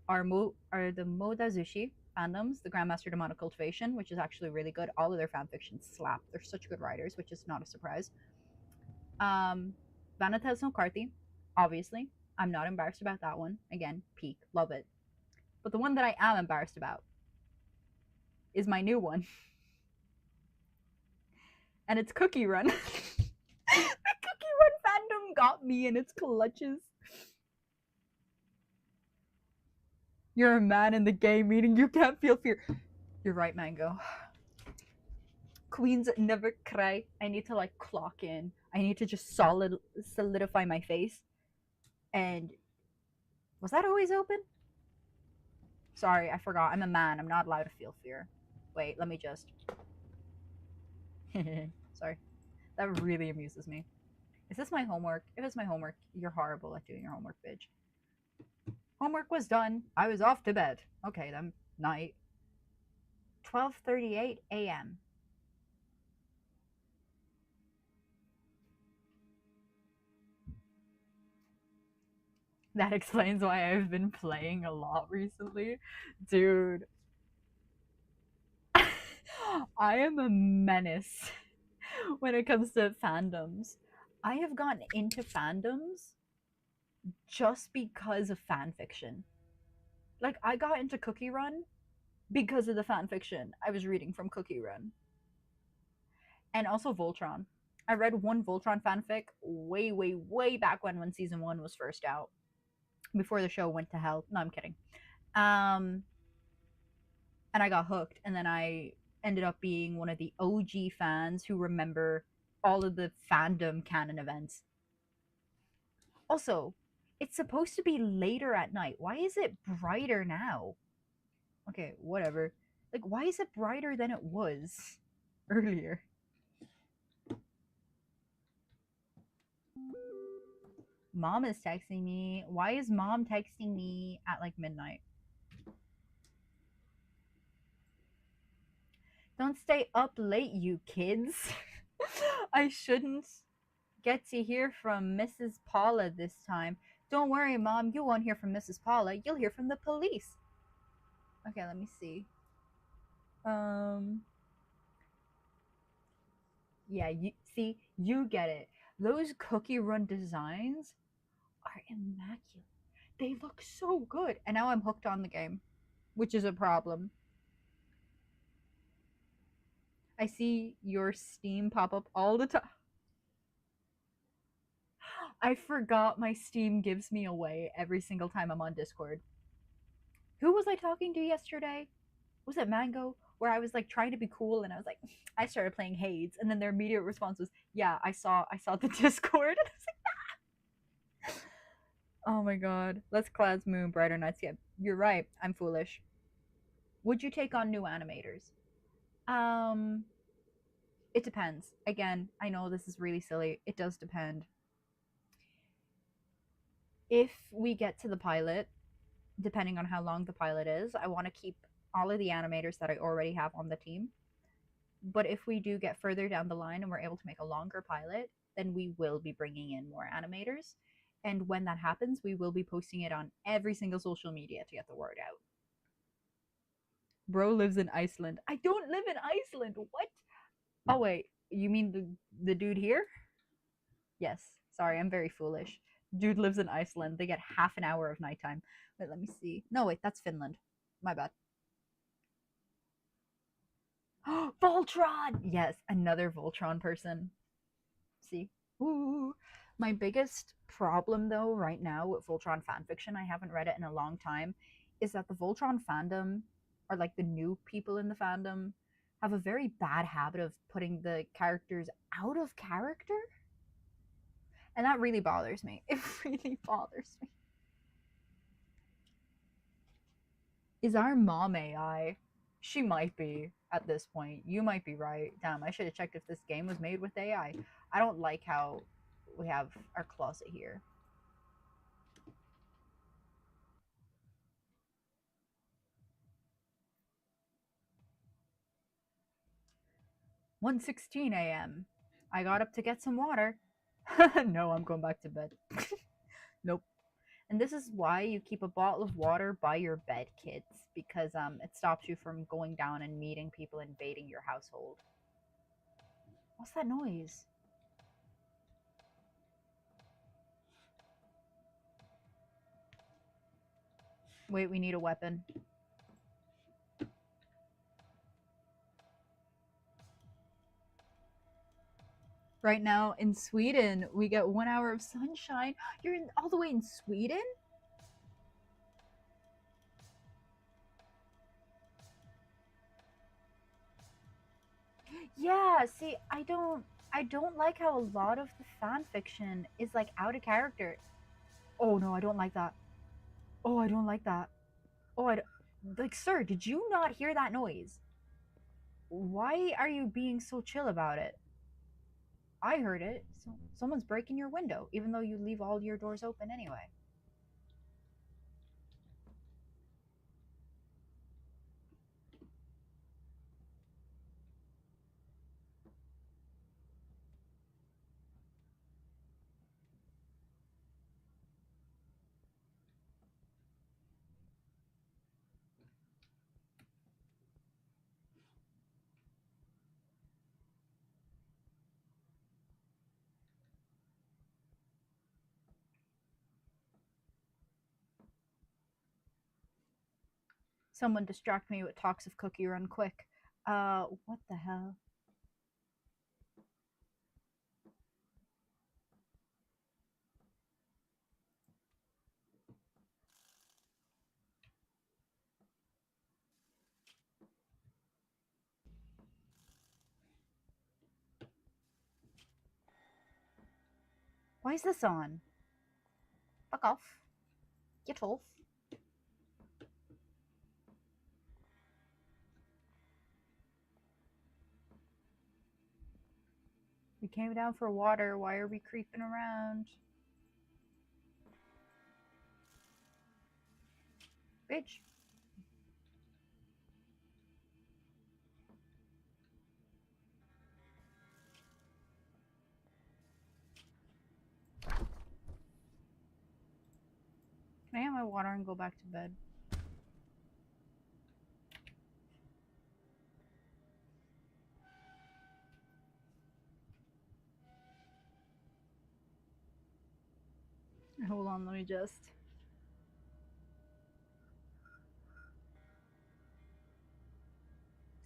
are the Modazushi fandoms, the Grandmaster Demonic Cultivation, which is actually really good. All of their fanfictions slap. They're such good writers, which is not a surprise. Vanitas no Karthi, obviously. I'm not embarrassed about that one. Again, peak, love it. But the one that I am embarrassed about is my new one, and it's Cookie Run. The Cookie Run fandom got me in its clutches. You're a man in the game, meaning you can't feel fear. You're right, Mango. Queens never cry. I need to like clock in. I need to just solidify my face. And was that always open? Sorry, I forgot. I'm a man. I'm not allowed to feel fear. Wait, let me just. Sorry. That really amuses me. Is this my homework? If it's my homework, you're horrible at doing your homework, bitch. Homework was done. I was off to bed. Okay, then. Night. 12:38 a.m. That explains why I've been playing a lot recently. Dude, I am a menace when it comes to fandoms. I have gotten into fandoms just because of fan fiction. Like, I got into Cookie Run because of the fan fiction I was reading from Cookie Run. And also Voltron. I read one Voltron fanfic way, way, way back when season one was first out, before the show went to hell. No, I'm kidding. Um, and I got hooked, and then I ended up being one of the OG fans who remember all of the fandom canon events. Also, it's supposed to be later at night. Why is it brighter now? Okay, whatever. Like, why is it brighter than it was earlier? Mom is texting me. Why is mom texting me at like midnight? Don't stay up late, you kids. I shouldn't get to hear from Mrs. Paula this time. Don't worry, Mom. You won't hear from Mrs. Paula. You'll hear from the police. Okay, let me see. Um. Yeah, you see, you get it. Those Cookie Run designs are immaculate. They look so good. And now I'm hooked on the game, which is a problem. I see your Steam pop up all the time. I forgot my Steam gives me away every single time I'm on Discord. Who was I talking to yesterday? Was it Mango? Where I was like trying to be cool and I was like, I started playing Hades, and then their immediate response was, "Yeah, I saw the Discord." And I was like, oh my god. Let's Clouds Moon Brighter Nights. Yeah, you're right. I'm foolish. Would you take on new animators? Um, it depends. Again, I know this is really silly. It does depend. If we get to the pilot, depending on how long the pilot is, I want to keep all of the animators that I already have on the team. But if we do get further down the line and we're able to make a longer pilot, then we will be bringing in more animators. And when that happens, we will be posting it on every single social media to get the word out. Bro lives in Iceland. I don't live in Iceland. What? Oh wait, you mean the dude here? Yes. Sorry, I'm very foolish. Dude lives in Iceland. They get half an hour of nighttime. Wait, let me see. No, wait, that's Finland. My bad. Voltron! Yes, another Voltron person. See? Ooh. My biggest problem, though, right now with Voltron fanfiction, I haven't read it in a long time, is that the Voltron fandom, or like the new people in the fandom, have a very bad habit of putting the characters out of character. And that really bothers me. It really bothers me. Is our mom AI? She might be at this point. You might be right. Damn, I should have checked if this game was made with AI. I don't like how we have our closet here. "1:16 a.m. I got up to get some water." No, I'm going back to bed. Nope. And this is why you keep a bottle of water by your bed, kids, because it stops you from going down and meeting people invading your household. What's that noise? Wait, we need a weapon. Right now in Sweden, we get 1 hour of sunshine. You're all the way in Sweden? Yeah, see, I don't like how a lot of the fan fiction is like out of character. Oh no, I don't like that. Oh, I don't like that. Oh, like, sir, did you not hear that noise? Why are you being so chill about it? I heard it. So, someone's breaking your window, even though you leave all your doors open anyway. Someone distract me with talks of Cookie Run quick. What the hell? Why is this on? Fuck off. Get off. We came down for water. Why are we creeping around? Bitch. Can I have my water and go back to bed? Hold on, let me just.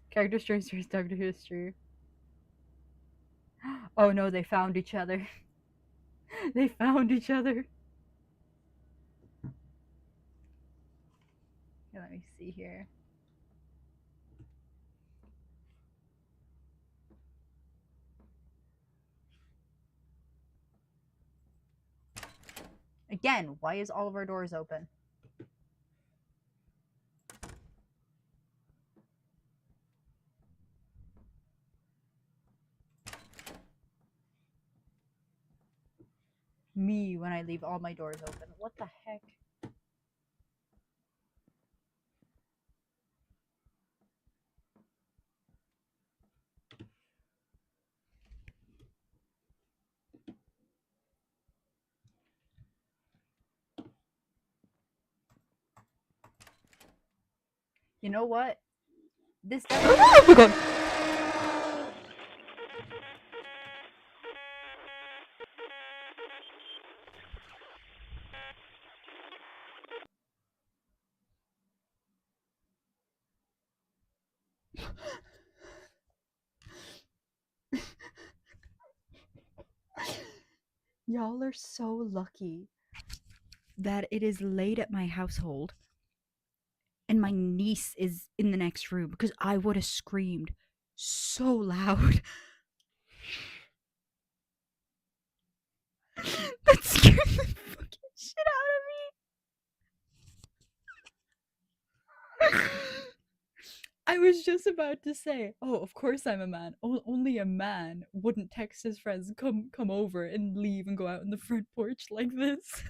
Character trace Doctor History. Oh no, they found each other. They found each other. Okay, let me see here. Again, why is all of our doors open? Me when I leave all my doors open. What the heck? You know what? This definitely. Oh my god! Y'all are so lucky that it is late at my household and my niece is in the next room because I would have screamed so loud. That scared the fucking shit out of me. I was just about to say, oh, of course I'm a man. Only a man wouldn't text his friends, come over and leave and go out on the front porch like this.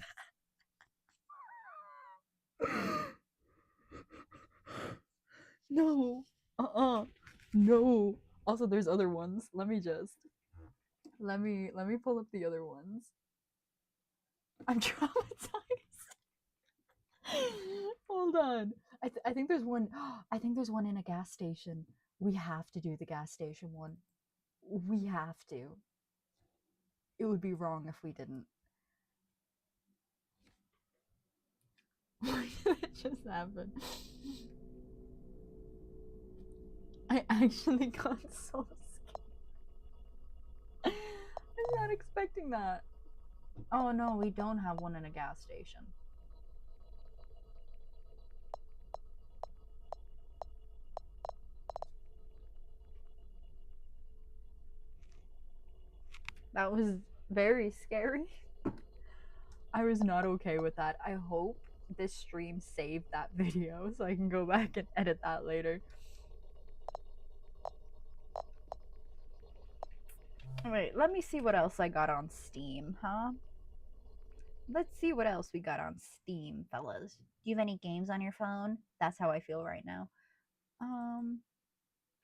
No. No. Also, there's other ones. Let me pull up the other ones. I'm traumatized. Hold on. I think there's one. I think there's one in a gas station. We have to do the gas station one. We have to. It would be wrong if we didn't. It just happened. I actually got so scared. I'm not expecting that. Oh no, we don't have one in a gas station. That was very scary. I was not okay with that. I hope this stream saved that video so I can go back and edit that later. Wait, let me see what else I got on Steam, huh? Let's see what else we got on Steam, fellas. Do you have any games on your phone? That's how I feel right now. Um,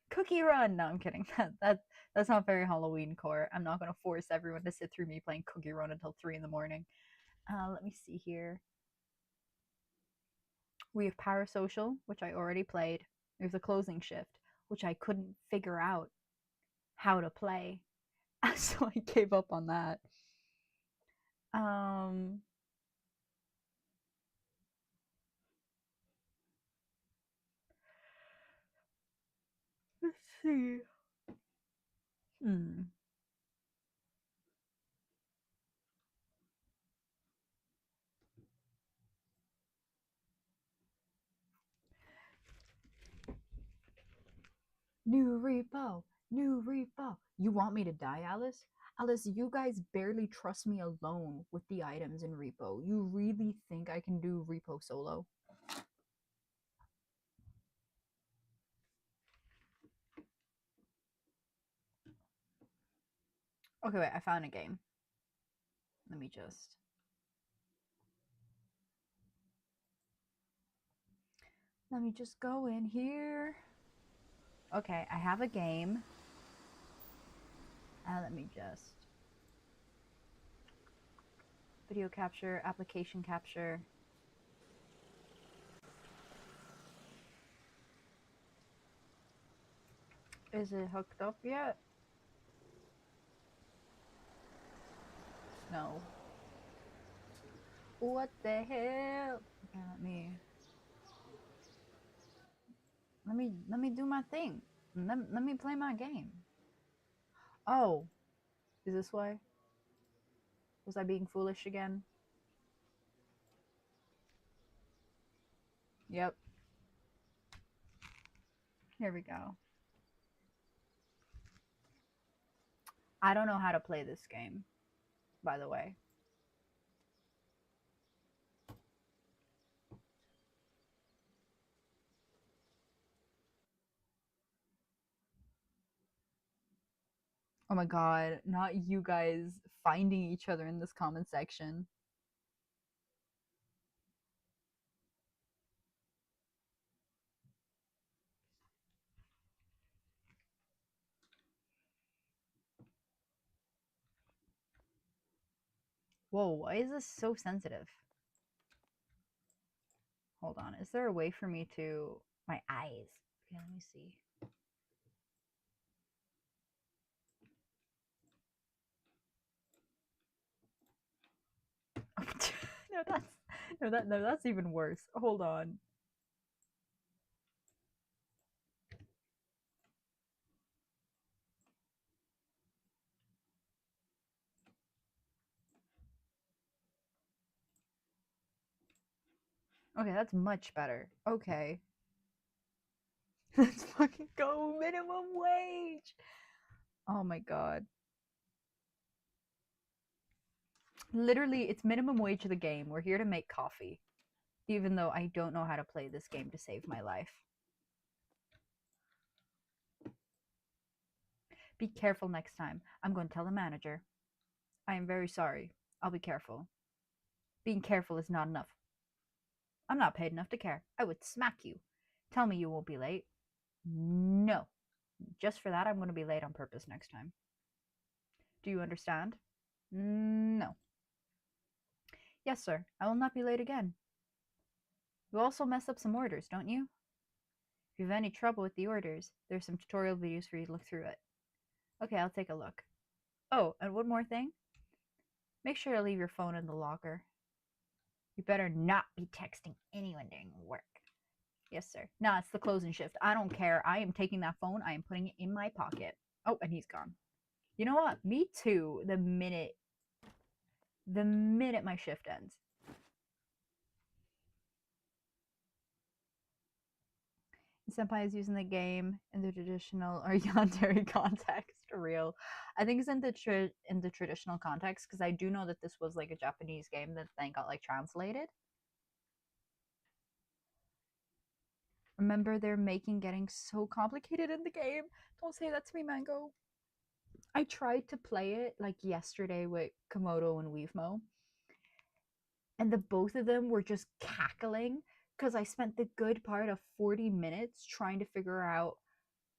Cookie Run. No, I'm kidding. That's not very Halloween core. I'm not gonna force everyone to sit through me playing Cookie Run until 3 in the morning. Let me see here. We have Parasocial, which I already played. We have the Closing Shift, which I couldn't figure out how to play, so I gave up on that. Um, let's see. Hmm. New repo, new repo. You want me to die, Alice? Alice, you guys barely trust me alone with the items in repo. You really think I can do repo solo? Okay, wait, I found a game. Let me just. Let me just go in here. Okay, I have a game. Let me just. Video capture, application capture. Is it hooked up yet? No. What the hell? Okay, let me do my thing. Let me play my game. Oh, is this why? Was I being foolish again? Yep. Here we go. I don't know how to play this game, by the way. Oh my god, not you guys finding each other in this comment section. Whoa, why is this so sensitive? Hold on, is there a way for me to... My eyes. Okay, let me see. No, that's even worse. Hold on. Okay, that's much better. Okay. Let's fucking go minimum wage. Oh my god. Literally, it's minimum wage of the game. We're here to make coffee. Even though I don't know how to play this game to save my life. Be careful next time. I'm going to tell the manager. I am very sorry. I'll be careful. Being careful is not enough. I'm not paid enough to care. I would smack you. Tell me you won't be late. No. Just for that, I'm going to be late on purpose next time. Do you understand? No. Yes, sir. I will not be late again. You also mess up some orders, don't you? If you have any trouble with the orders, there's some tutorial videos for you to look through it. Okay, I'll take a look. Oh, and one more thing. Make sure to leave your phone in the locker. You better not be texting anyone during work. Yes, sir. Nah, it's the closing shift. I don't care. I am taking that phone. I am putting it in my pocket. Oh, and he's gone. You know what? Me too. The minute my shift ends. Senpai is using the game in the traditional or yandere context. Real. I think it's in the traditional context because I do know that this was like a Japanese game that then got like translated. Remember, they're making getting so complicated in the game. Don't say that to me, Mango. I tried to play it like yesterday with Komodo and Weavemo, and the both of them were just cackling because I spent the good part of 40 minutes trying to figure out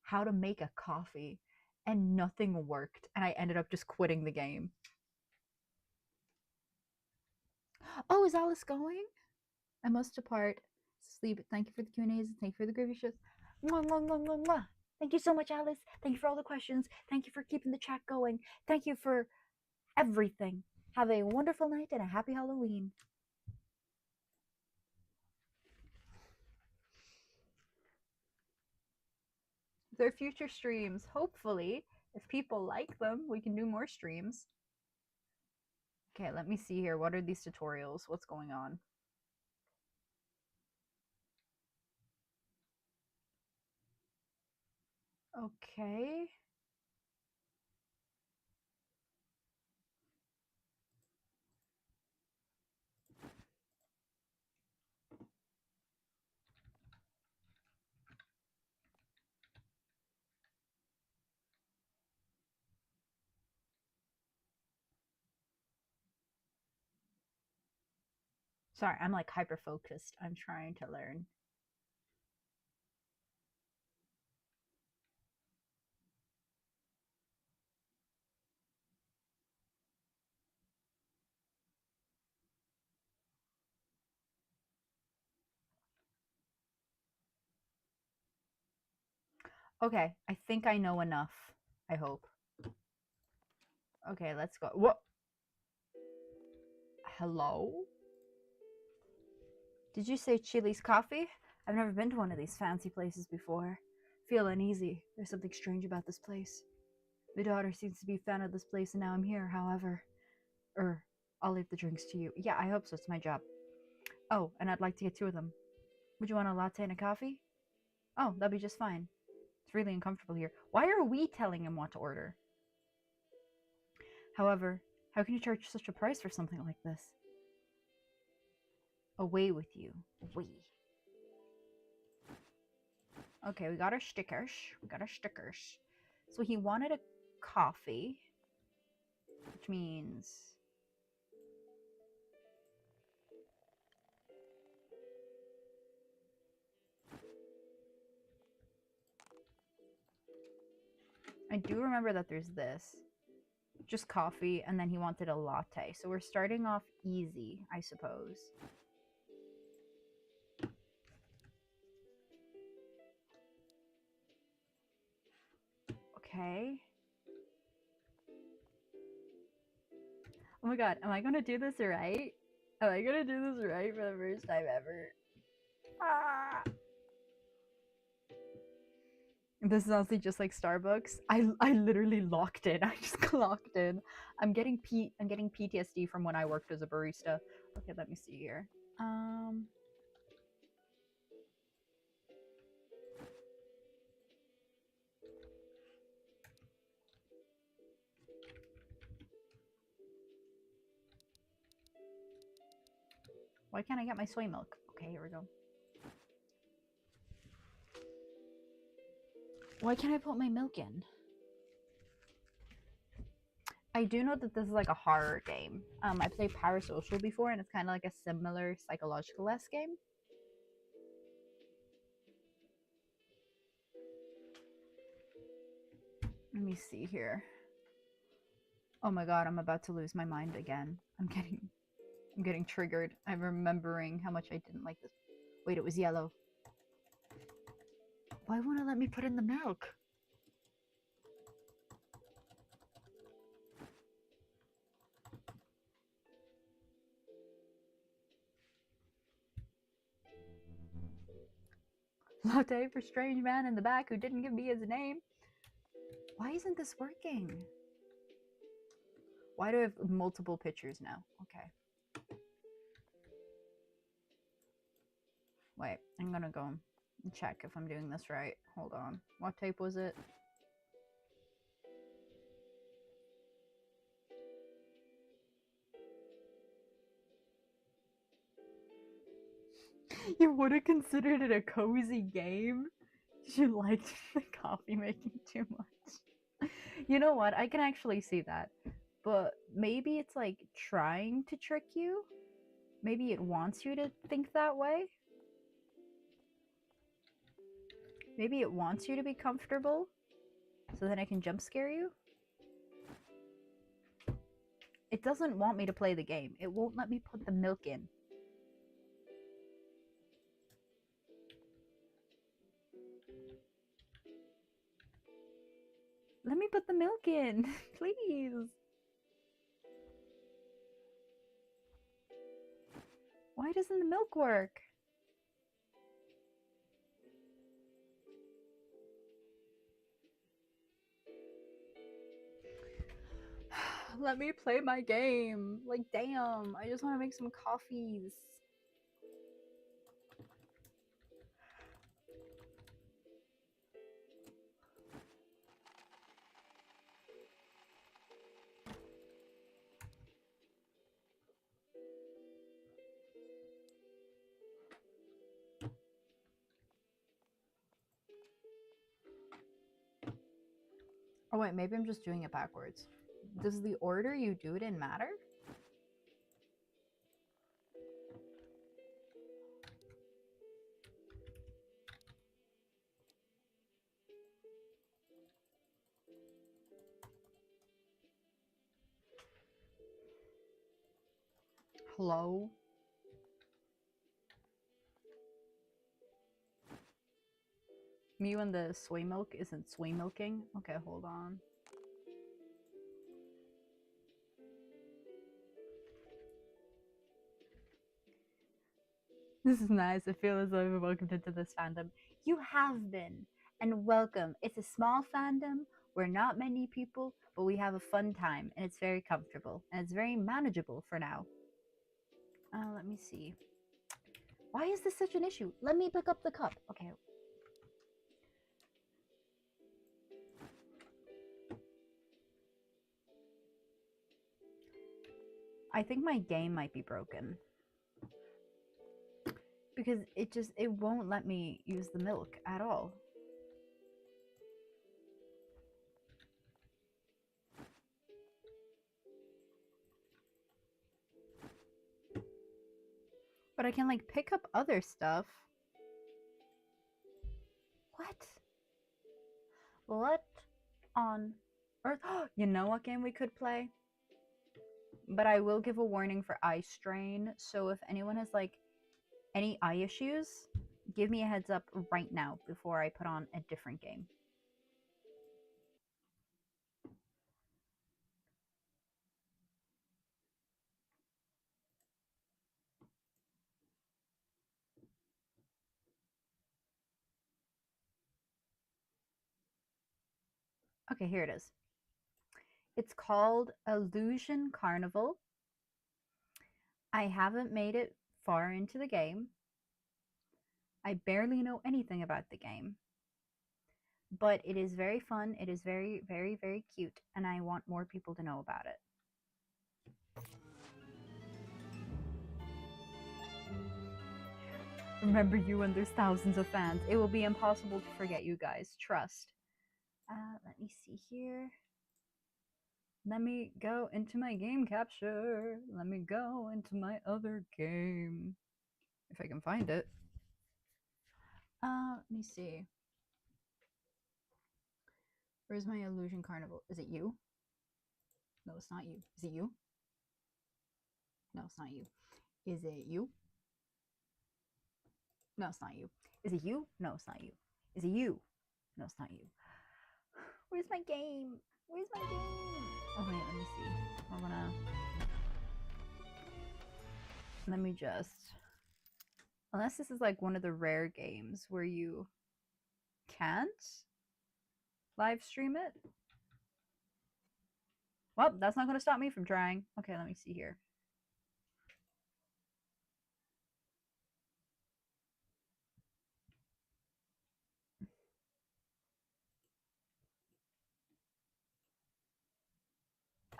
how to make a coffee, and nothing worked, and I ended up just quitting the game. Oh, is Alice going? I must depart. Sleep. Thank you for the Q&As. Thank you for the gravy shifts. Mwah, mwah, mwah, mwah, mwah. Thank you so much, Alice. Thank you for all the questions. Thank you for keeping the chat going. Thank you for everything. Have a wonderful night and a happy Halloween. Their future streams, hopefully, if people like them, we can do more streams. Okay, let me see here. What are these tutorials? What's going on? Okay. Sorry, I'm like hyper focused. I'm trying to learn. Okay, I think I know enough. I hope. Okay, let's go. What? Hello? Did you say Chili's Coffee? I've never been to one of these fancy places before. Feel uneasy. There's something strange about this place. My daughter seems to be a fan of this place, and now I'm here, however. I'll leave the drinks to you. Yeah, I hope so. It's my job. Oh, and I'd like to get two of them. Would you want a latte and a coffee? Oh, that'd be just fine. It's really uncomfortable here. Why are we telling him what to order? However, how can you charge such a price for something like this? Away with you. Away. Okay, we got our stickers. So he wanted a coffee, which means I do remember that there's this. Just coffee, and then he wanted a latte. So we're starting off easy, I suppose. Okay. Oh my god, am I gonna do this right? Am I gonna do this right for the first time ever? Ah! This is honestly just like Starbucks. I literally locked in. I just clocked in. I'm getting PTSD from when I worked as a barista. Okay, let me see here. Why can't I get my soy milk? Okay, here we go. Why can't I put my milk in? I do know that this is like a horror game. I played Parasocial before, and it's kind of like a similar psychological-esque game. Let me see here. Oh my god, I'm about to lose my mind again. I'm getting triggered. I'm remembering how much I didn't like this. Wait, it was yellow. Why won't it let me put in the milk? Latte for strange man in the back who didn't give me his name. Why isn't this working? Why do I have multiple pictures now? Okay. Wait, I'm gonna go and check if I'm doing this right. Hold on. What tape was it? You would have considered it a cozy game? You liked the coffee making too much. You know what? I can actually see that. But maybe it's like trying to trick you? Maybe it wants you to think that way? Maybe it wants you to be comfortable so then I can jump scare you? It doesn't want me to play the game. It won't let me put the milk in. Let me put the milk in, please. Why doesn't the milk work? Let me play my game. Like, damn, I just want to make some coffees. Oh wait, maybe I'm just doing it backwards. Does the order you do it in matter? Hello? Me when the soy milk isn't soy milking? Okay, hold on. This is nice. I feel as though I've been welcomed into this fandom. You have been. And welcome. It's a small fandom. We're not many people, but we have a fun time. And it's very comfortable. And it's very manageable for now. Let me see. Why is this such an issue? Let me pick up the cup. Okay. I think my game might be broken. Because it won't let me use the milk at all. But I can like pick up other stuff. What? What on earth? You know what game we could play? But I will give a warning for eye strain. So if anyone has like any eye issues, give me a heads up right now before I put on a different game. Okay, here it is. It's called Illusion Carnival. I haven't made it far into the game. I barely know anything about the game. But it is very fun. It is very, very, very cute. And I want more people to know about it. Remember you and there's thousands of fans. It will be impossible to forget you guys. Trust. Let me see here. Let me go into my game capture. Let me go into my other game. If I can find it. Let me see. Where's my Illusion Carnival? Is it you? No, it's not you. Is it you? No, it's not you. Is it you? No, it's not you. Is it you? No, it's not you. Is it you? No, it's not you. Where's my game? Where's my game? Oh, wait, let me see. We're gonna... Let me just... Unless this is like one of the rare games where you can't live stream it. Well, that's not going to stop me from trying. Okay, let me see here.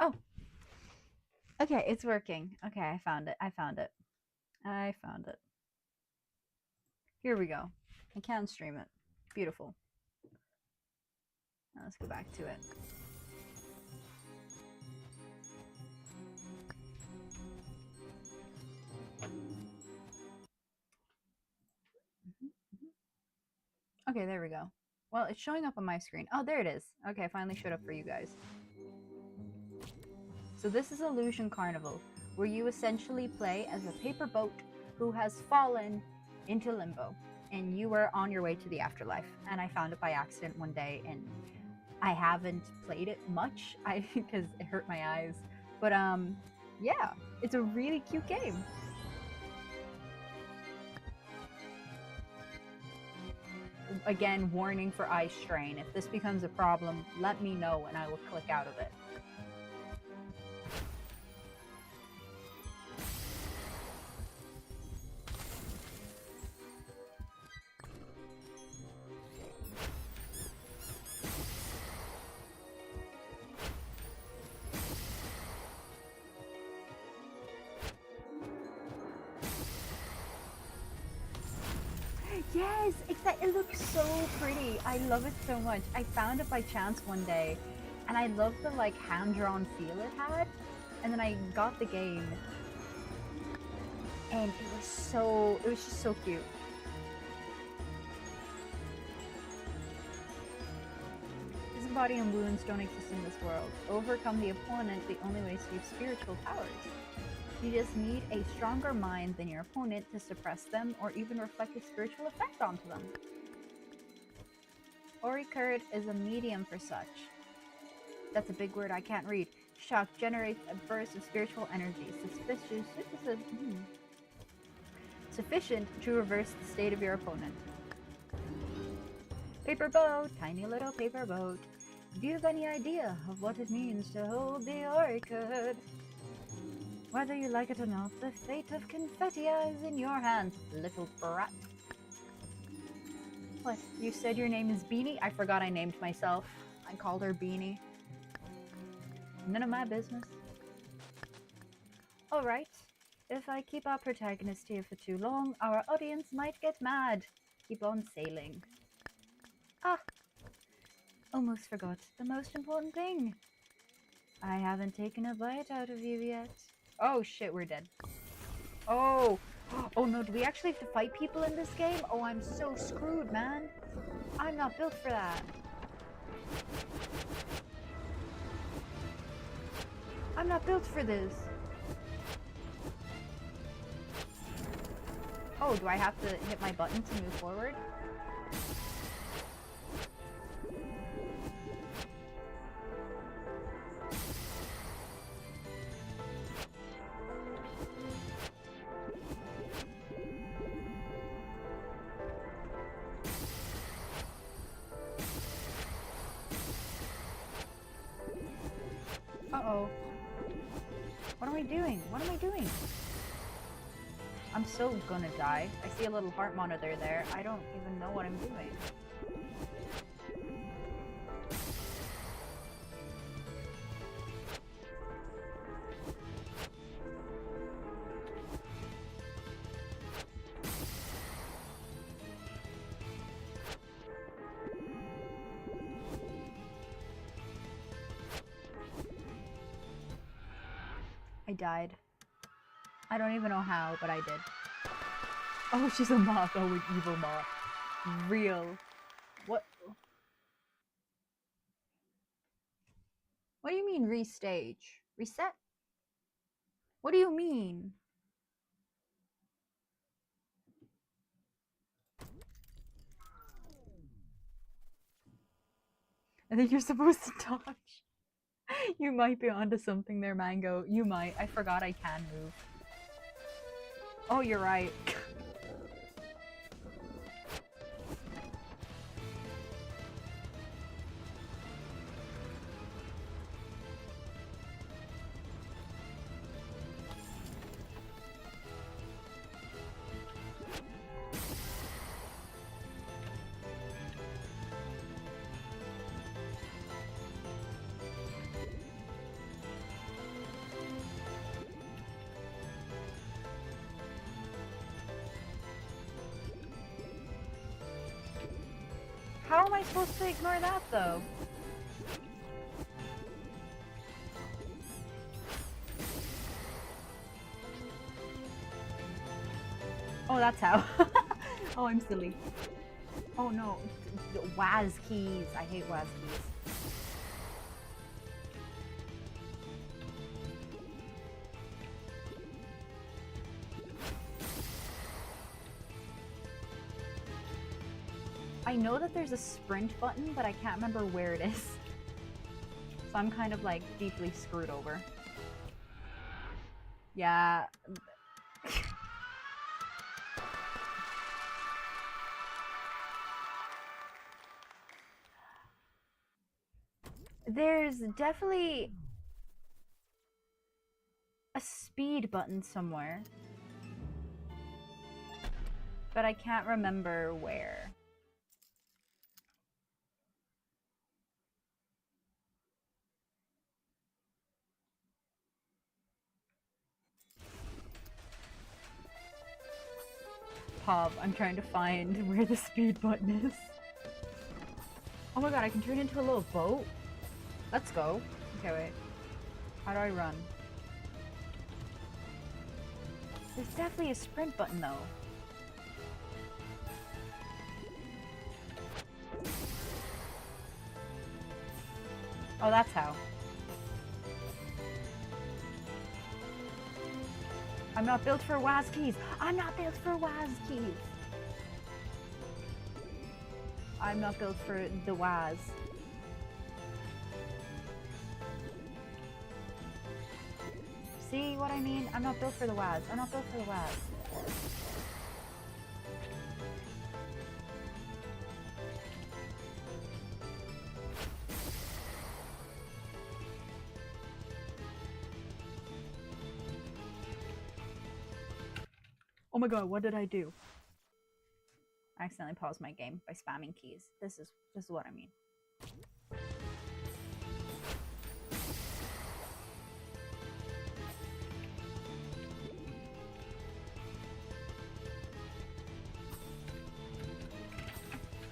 Oh, okay, it's working. Okay, I found it. I found it. I found it. Here we go. I can stream it. Beautiful. Now let's go back to it. Okay, there we go. Well, it's showing up on my screen. Oh, there it is. Okay, I finally showed up for you guys. So this is Illusion Carnival, where you essentially play as a paper boat who has fallen into limbo, and you are on your way to the afterlife. And I found it by accident one day, and I haven't played it much because it hurt my eyes. But yeah, it's a really cute game. Again, warning for eye strain. If this becomes a problem, let me know and I will click out of it. Yes, it looks so pretty. I love it so much. I found it by chance one day, and I love the like hand-drawn feel it had. And then I got the game, and it was just so cute. Body and wounds don't exist in this world. To overcome the opponent, the only way is to use spiritual powers. You just need a stronger mind than your opponent to suppress them or even reflect a spiritual effect onto them. Ori Kurd is a medium for such. That's a big word I can't read. Shock generates a burst of spiritual energy, sufficient to reverse the state of your opponent. Paper boat, tiny little paper boat. Do you have any idea of what it means to hold the orchid? Whether you like it or not, the fate of confetti is in your hands, little brat. What, you said your name is Beanie? I forgot I named myself. I called her Beanie. None of my business. Alright, if I keep our protagonist here for too long, our audience might get mad. Keep on sailing. Ah! Almost forgot the most important thing. I haven't taken a bite out of you yet. Oh shit, we're dead. Oh! Oh no, do we actually have to fight people in this game? Oh, I'm so screwed, man. I'm not built for that. I'm not built for this. Oh, do I have to hit my button to move forward? Uh-oh. What am I doing? What am I doing? I'm so gonna die. I see a little heart monitor there. I don't even know what I'm doing. I died. I don't even know how, but I did. Oh, she's a moth. Oh, an evil moth. Real. What? What do you mean restage? Reset? What do you mean? I think you're supposed to dodge. You might be onto something there, Mango. You might. I forgot I can move. Oh, you're right. I supposed to ignore that, though? Oh, that's how. Oh, I'm silly. Oh no, WAS keys. I hate WAS keys. I know that there's a sprint button, but I can't remember where it is. So I'm kind of like deeply screwed over. Yeah. There's definitely a speed button somewhere, but I can't remember where. Pop, I'm trying to find where the speed button is. Oh my god, I can turn into a little boat? Let's go. Okay, wait. How do I run? There's definitely a sprint button, though. Oh, that's how. I'm not built for WAS keys. I'm not built for WAS keys. I'm not built for the WAS. See what I mean? I'm not built for the WAS. I'm not built for the WAS. Oh my god, what did I do? I accidentally paused my game by spamming keys. This is what I mean.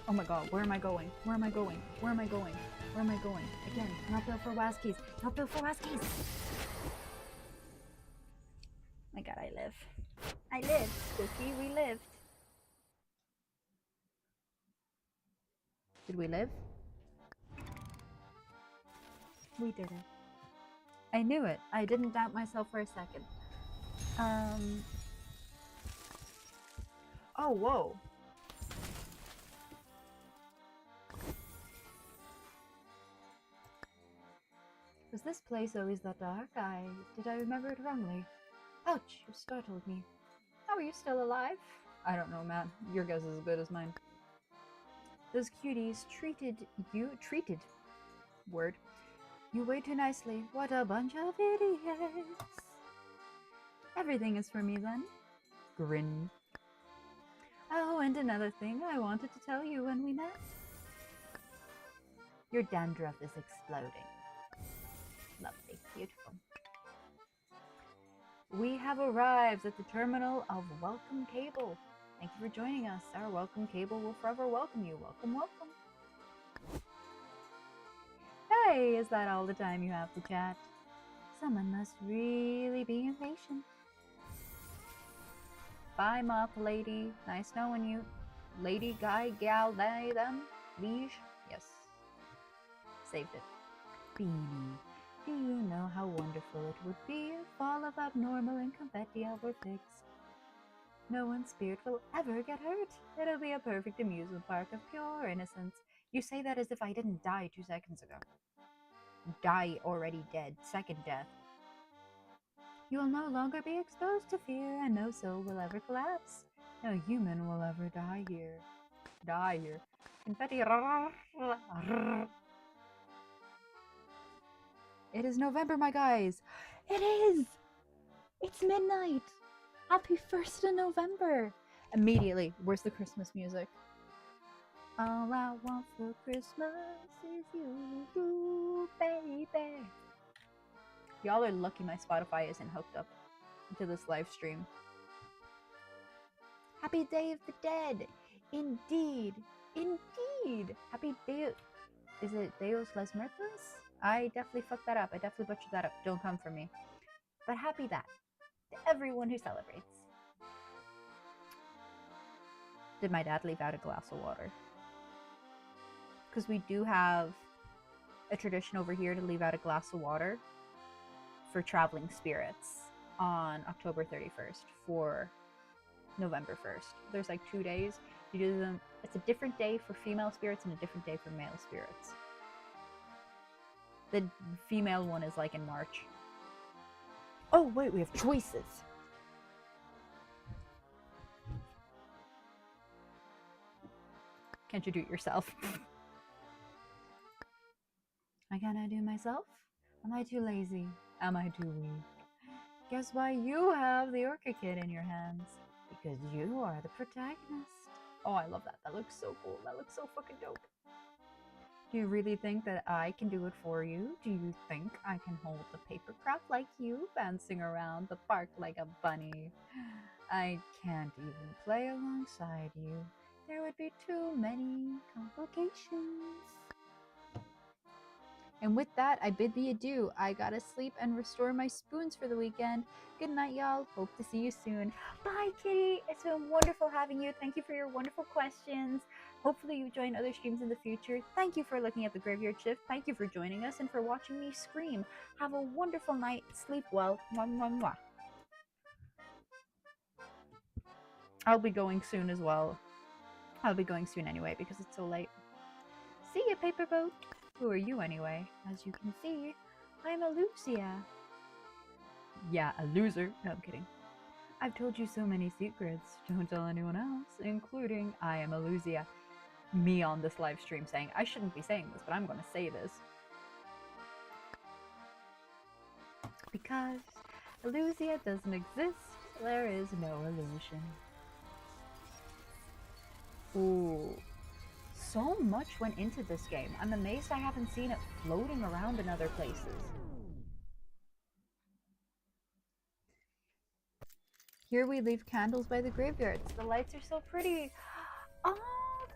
Oh my god, where am I going? Where am I going? Where am I going? Where am I going? Again, not built for WAS keys. Not built for WAS keys. My god, I live. I lived, Spooky. We lived. Did we live? We did it. I knew it. I didn't doubt myself for a second. Oh, whoa. Was this place always that dark? Did I remember it wrongly? Ouch, you startled me. How are you still alive? I don't know, man. Your guess is as good as mine. Those cuties treated word. You way too nicely. What a bunch of idiots. Everything is for me then. Grin. Oh, and another thing I wanted to tell you when we met. Your dandruff is exploding. Lovely. Beautiful. We have arrived at the terminal of Welcome Cable. Thank you for joining us. Our Welcome Cable will forever welcome you. Welcome, welcome. Hey, is that all the time you have to chat? Someone must really be impatient. Bye, moth lady. Nice knowing you. Lady, guy, gal, they, them, liege. Yes. Saved it. Beanie. Do you know how wonderful it would be if all of abnormal and confetti were fixed? No one's spirit will ever get hurt. It'll be a perfect amusement park of pure innocence. You say that as if I didn't die 2 seconds ago. Die already dead. Second death. You will no longer be exposed to fear, and no soul will ever collapse. No human will ever die here. Die here. Confetti. It is November, my guys. It is. It's midnight. Happy 1st of November. Immediately, where's the Christmas music? All I want for Christmas is you, baby. Y'all are lucky my Spotify isn't hooked up to this live stream. Happy Day of the Dead. Indeed. Indeed. indeed. Happy Day. Is it Deos Las Muertas? I definitely fucked that up. I definitely butchered that up. Don't come for me. But happy that to everyone who celebrates. Did my dad leave out a glass of water? Because we do have a tradition over here to leave out a glass of water for traveling spirits on October 31st for November 1st. There's like 2 days. You do them. It's a different day for female spirits and a different day for male spirits. The female one is like in March. Oh, wait, we have choices. Can't you do it yourself? I cannot do myself? Am I too lazy? Am I too weak? Guess why you have the Orca Kid in your hands? Because you are the protagonist. Oh, I love that. That looks so cool. That looks so fucking dope. Do you really think that I can do it for you? Do you think I can hold the paper craft like you, bouncing around the park like a bunny? I can't even play alongside you. There would be too many complications. And with that, I bid thee adieu. I gotta sleep and restore my spoons for the weekend. Good night, y'all. Hope to see you soon. Bye, Kitty. It's been wonderful having you. Thank you for your wonderful questions. Hopefully you join other streams in the future. Thank you for looking at the graveyard shift. Thank you for joining us and for watching me scream. Have a wonderful night. Sleep well. Mwah, mwah, mwah. I'll be going soon as well. I'll be going soon anyway because it's so late. See ya, paper boat. Who are you anyway? As you can see, I'm a Lucia. Yeah, a loser. No, I'm kidding. I've told you so many secrets. Don't tell anyone else, including I am a Lucia. Me on this live stream saying, I shouldn't be saying this, but I'm going to say this. Because Lucia doesn't exist, there is no illusion. Ooh. So much went into this game. I'm amazed I haven't seen it floating around in other places. Here we leave candles by the graveyards. The lights are so pretty. Oh,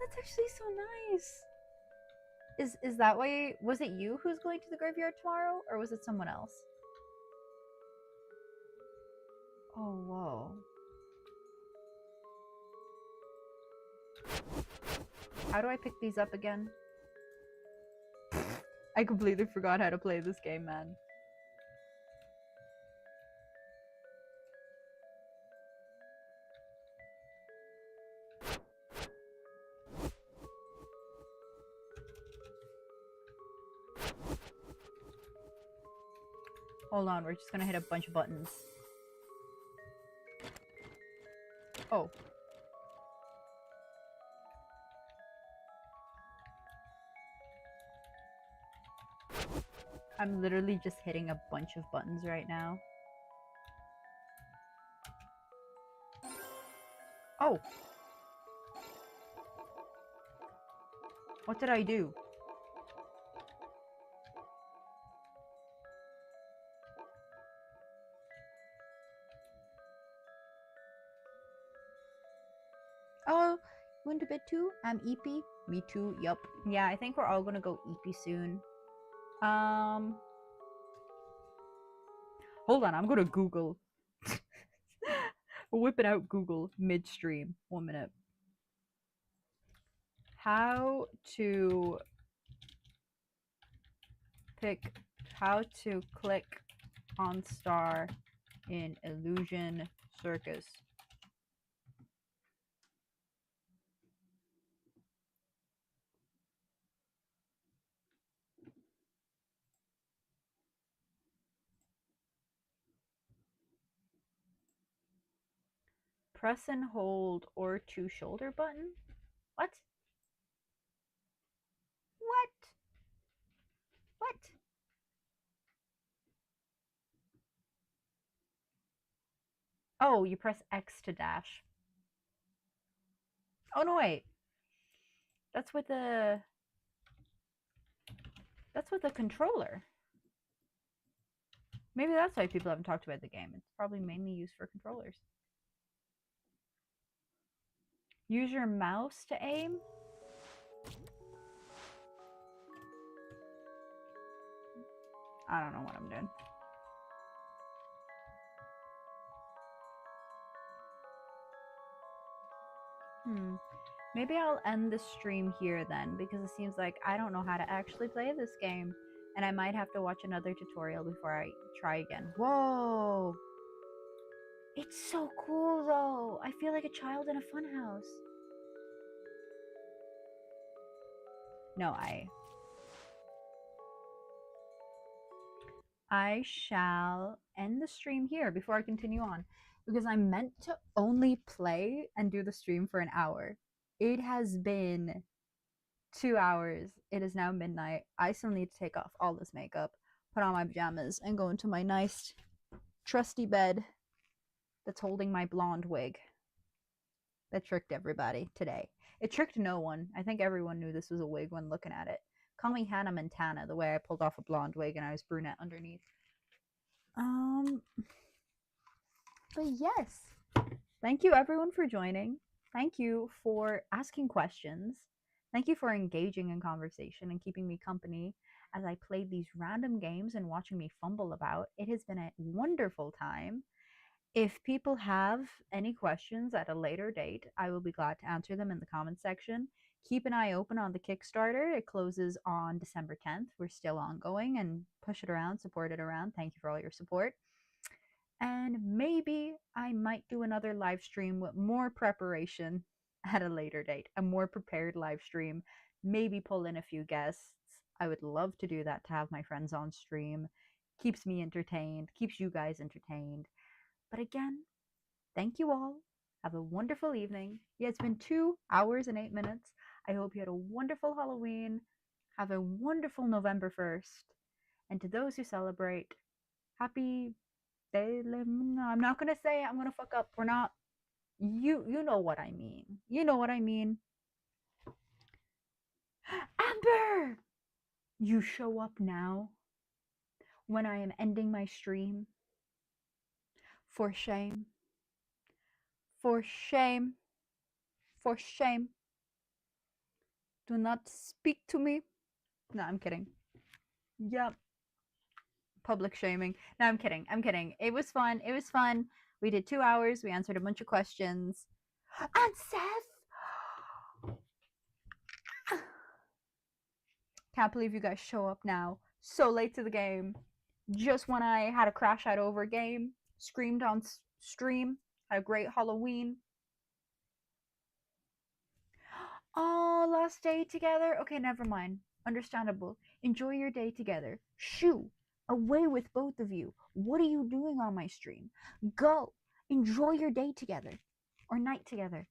that's actually so nice. Is that why? Was it you who's going to the graveyard tomorrow, or was it someone else? Oh, whoa. How do I pick these up again? I completely forgot how to play this game, man. Hold on, we're just gonna hit a bunch of buttons. Oh. I'm literally just hitting a bunch of buttons right now. Oh! What did I do? Oh, you went to bed too? I'm eepy. Me too, yup. Yeah, I think we're all gonna go eepy soon. Hold on, I'm gonna Google. Whipping out Google midstream. 1 minute. How to click on star in Illusion Circus. Press and hold or to shoulder button? What? What? What? Oh, you press X to dash. Oh no, wait. That's with the controller. Maybe that's why people haven't talked about the game. It's probably mainly used for controllers. Use your mouse to aim? I don't know what I'm doing. Maybe I'll end the stream here then, because it seems like I don't know how to actually play this game. And I might have to watch another tutorial before I try again. Whoa! It's so cool though! I feel like a child in a funhouse. No, I shall end the stream here before I continue on, because I'm meant to only play and do the stream for an hour. It has been 2 hours. It is now midnight. I still need to take off all this makeup, put on my pajamas, and go into my nice, trusty bed that's holding my blonde wig that tricked everybody today. It tricked no one. I think everyone knew this was a wig when looking at it. Call me Hannah Montana, the way I pulled off a blonde wig and I was brunette underneath. But yes, thank you everyone for joining. Thank you for asking questions. Thank you for engaging in conversation and keeping me company as I played these random games and watching me fumble about. It has been a wonderful time. If people have any questions at a later date, I will be glad to answer them in the comments section. Keep an eye open on the Kickstarter. It closes on December 10th. We're still ongoing, and push it around, support it around. Thank you for all your support. And maybe I might do another live stream with more preparation at a later date, a more prepared live stream. Maybe pull in a few guests. I would love to do that, to have my friends on stream. Keeps me entertained, keeps you guys entertained. But again, thank you all. Have a wonderful evening. Yeah, it's been 2 hours and 8 minutes. I hope you had a wonderful Halloween. Have a wonderful November 1st. And to those who celebrate, happy day. No, I'm not gonna say it. I'm gonna fuck up. We're not. You know what I mean. You know what I mean. Amber, you show up now when I am ending my stream. For shame. For shame. For shame. Do not speak to me. No, I'm kidding. Yep. Public shaming. No, I'm kidding. I'm kidding. It was fun. It was fun. We did 2 hours. We answered a bunch of questions. And Seth! Can't believe you guys show up now. So late to the game. Just when I had a crash out over game. Screamed on stream. Had a great Halloween. Oh, last day together? Okay, never mind. Understandable. Enjoy your day together. Shoo! Away with both of you. What are you doing on my stream? Go! Enjoy your day together. Or night together.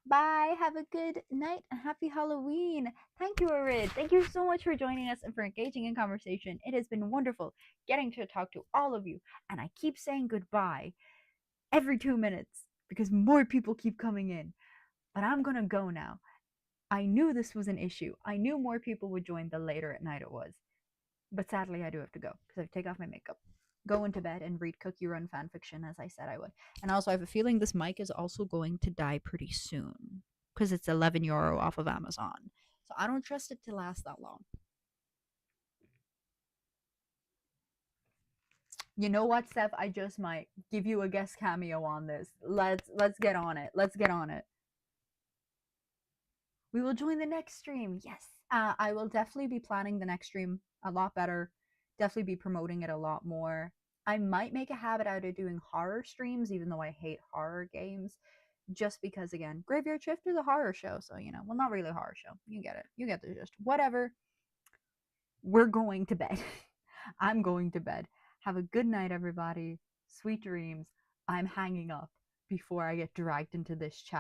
Bye. Have a good night and happy Halloween. Thank you, Arid. Thank you so much for joining us and for engaging in conversation. It has been wonderful getting to talk to all of you. And I keep saying goodbye every 2 minutes because more people keep coming in. But I'm gonna go now. I knew this was an issue. I knew more people would join the later at night it was. But sadly, I do have to go because I have to take off my makeup, go into bed, and read Cookie Run fanfiction as I said I would. And also, I have a feeling this mic is also going to die pretty soon because it's €11 off of Amazon. So I don't trust it to last that long. You know what, Steph? I just might give you a guest cameo on this. Let's get on it. Let's get on it. We will join the next stream. Yes. I will definitely be planning the next stream a lot better. Definitely be promoting it a lot more. I might make a habit out of doing horror streams, even though I hate horror games. Just because, again, Graveyard Shift is a horror show. So, well, not really a horror show. You get it. You get the gist. Whatever. We're going to bed. I'm going to bed. Have a good night, everybody. Sweet dreams. I'm hanging up before I get dragged into this chat.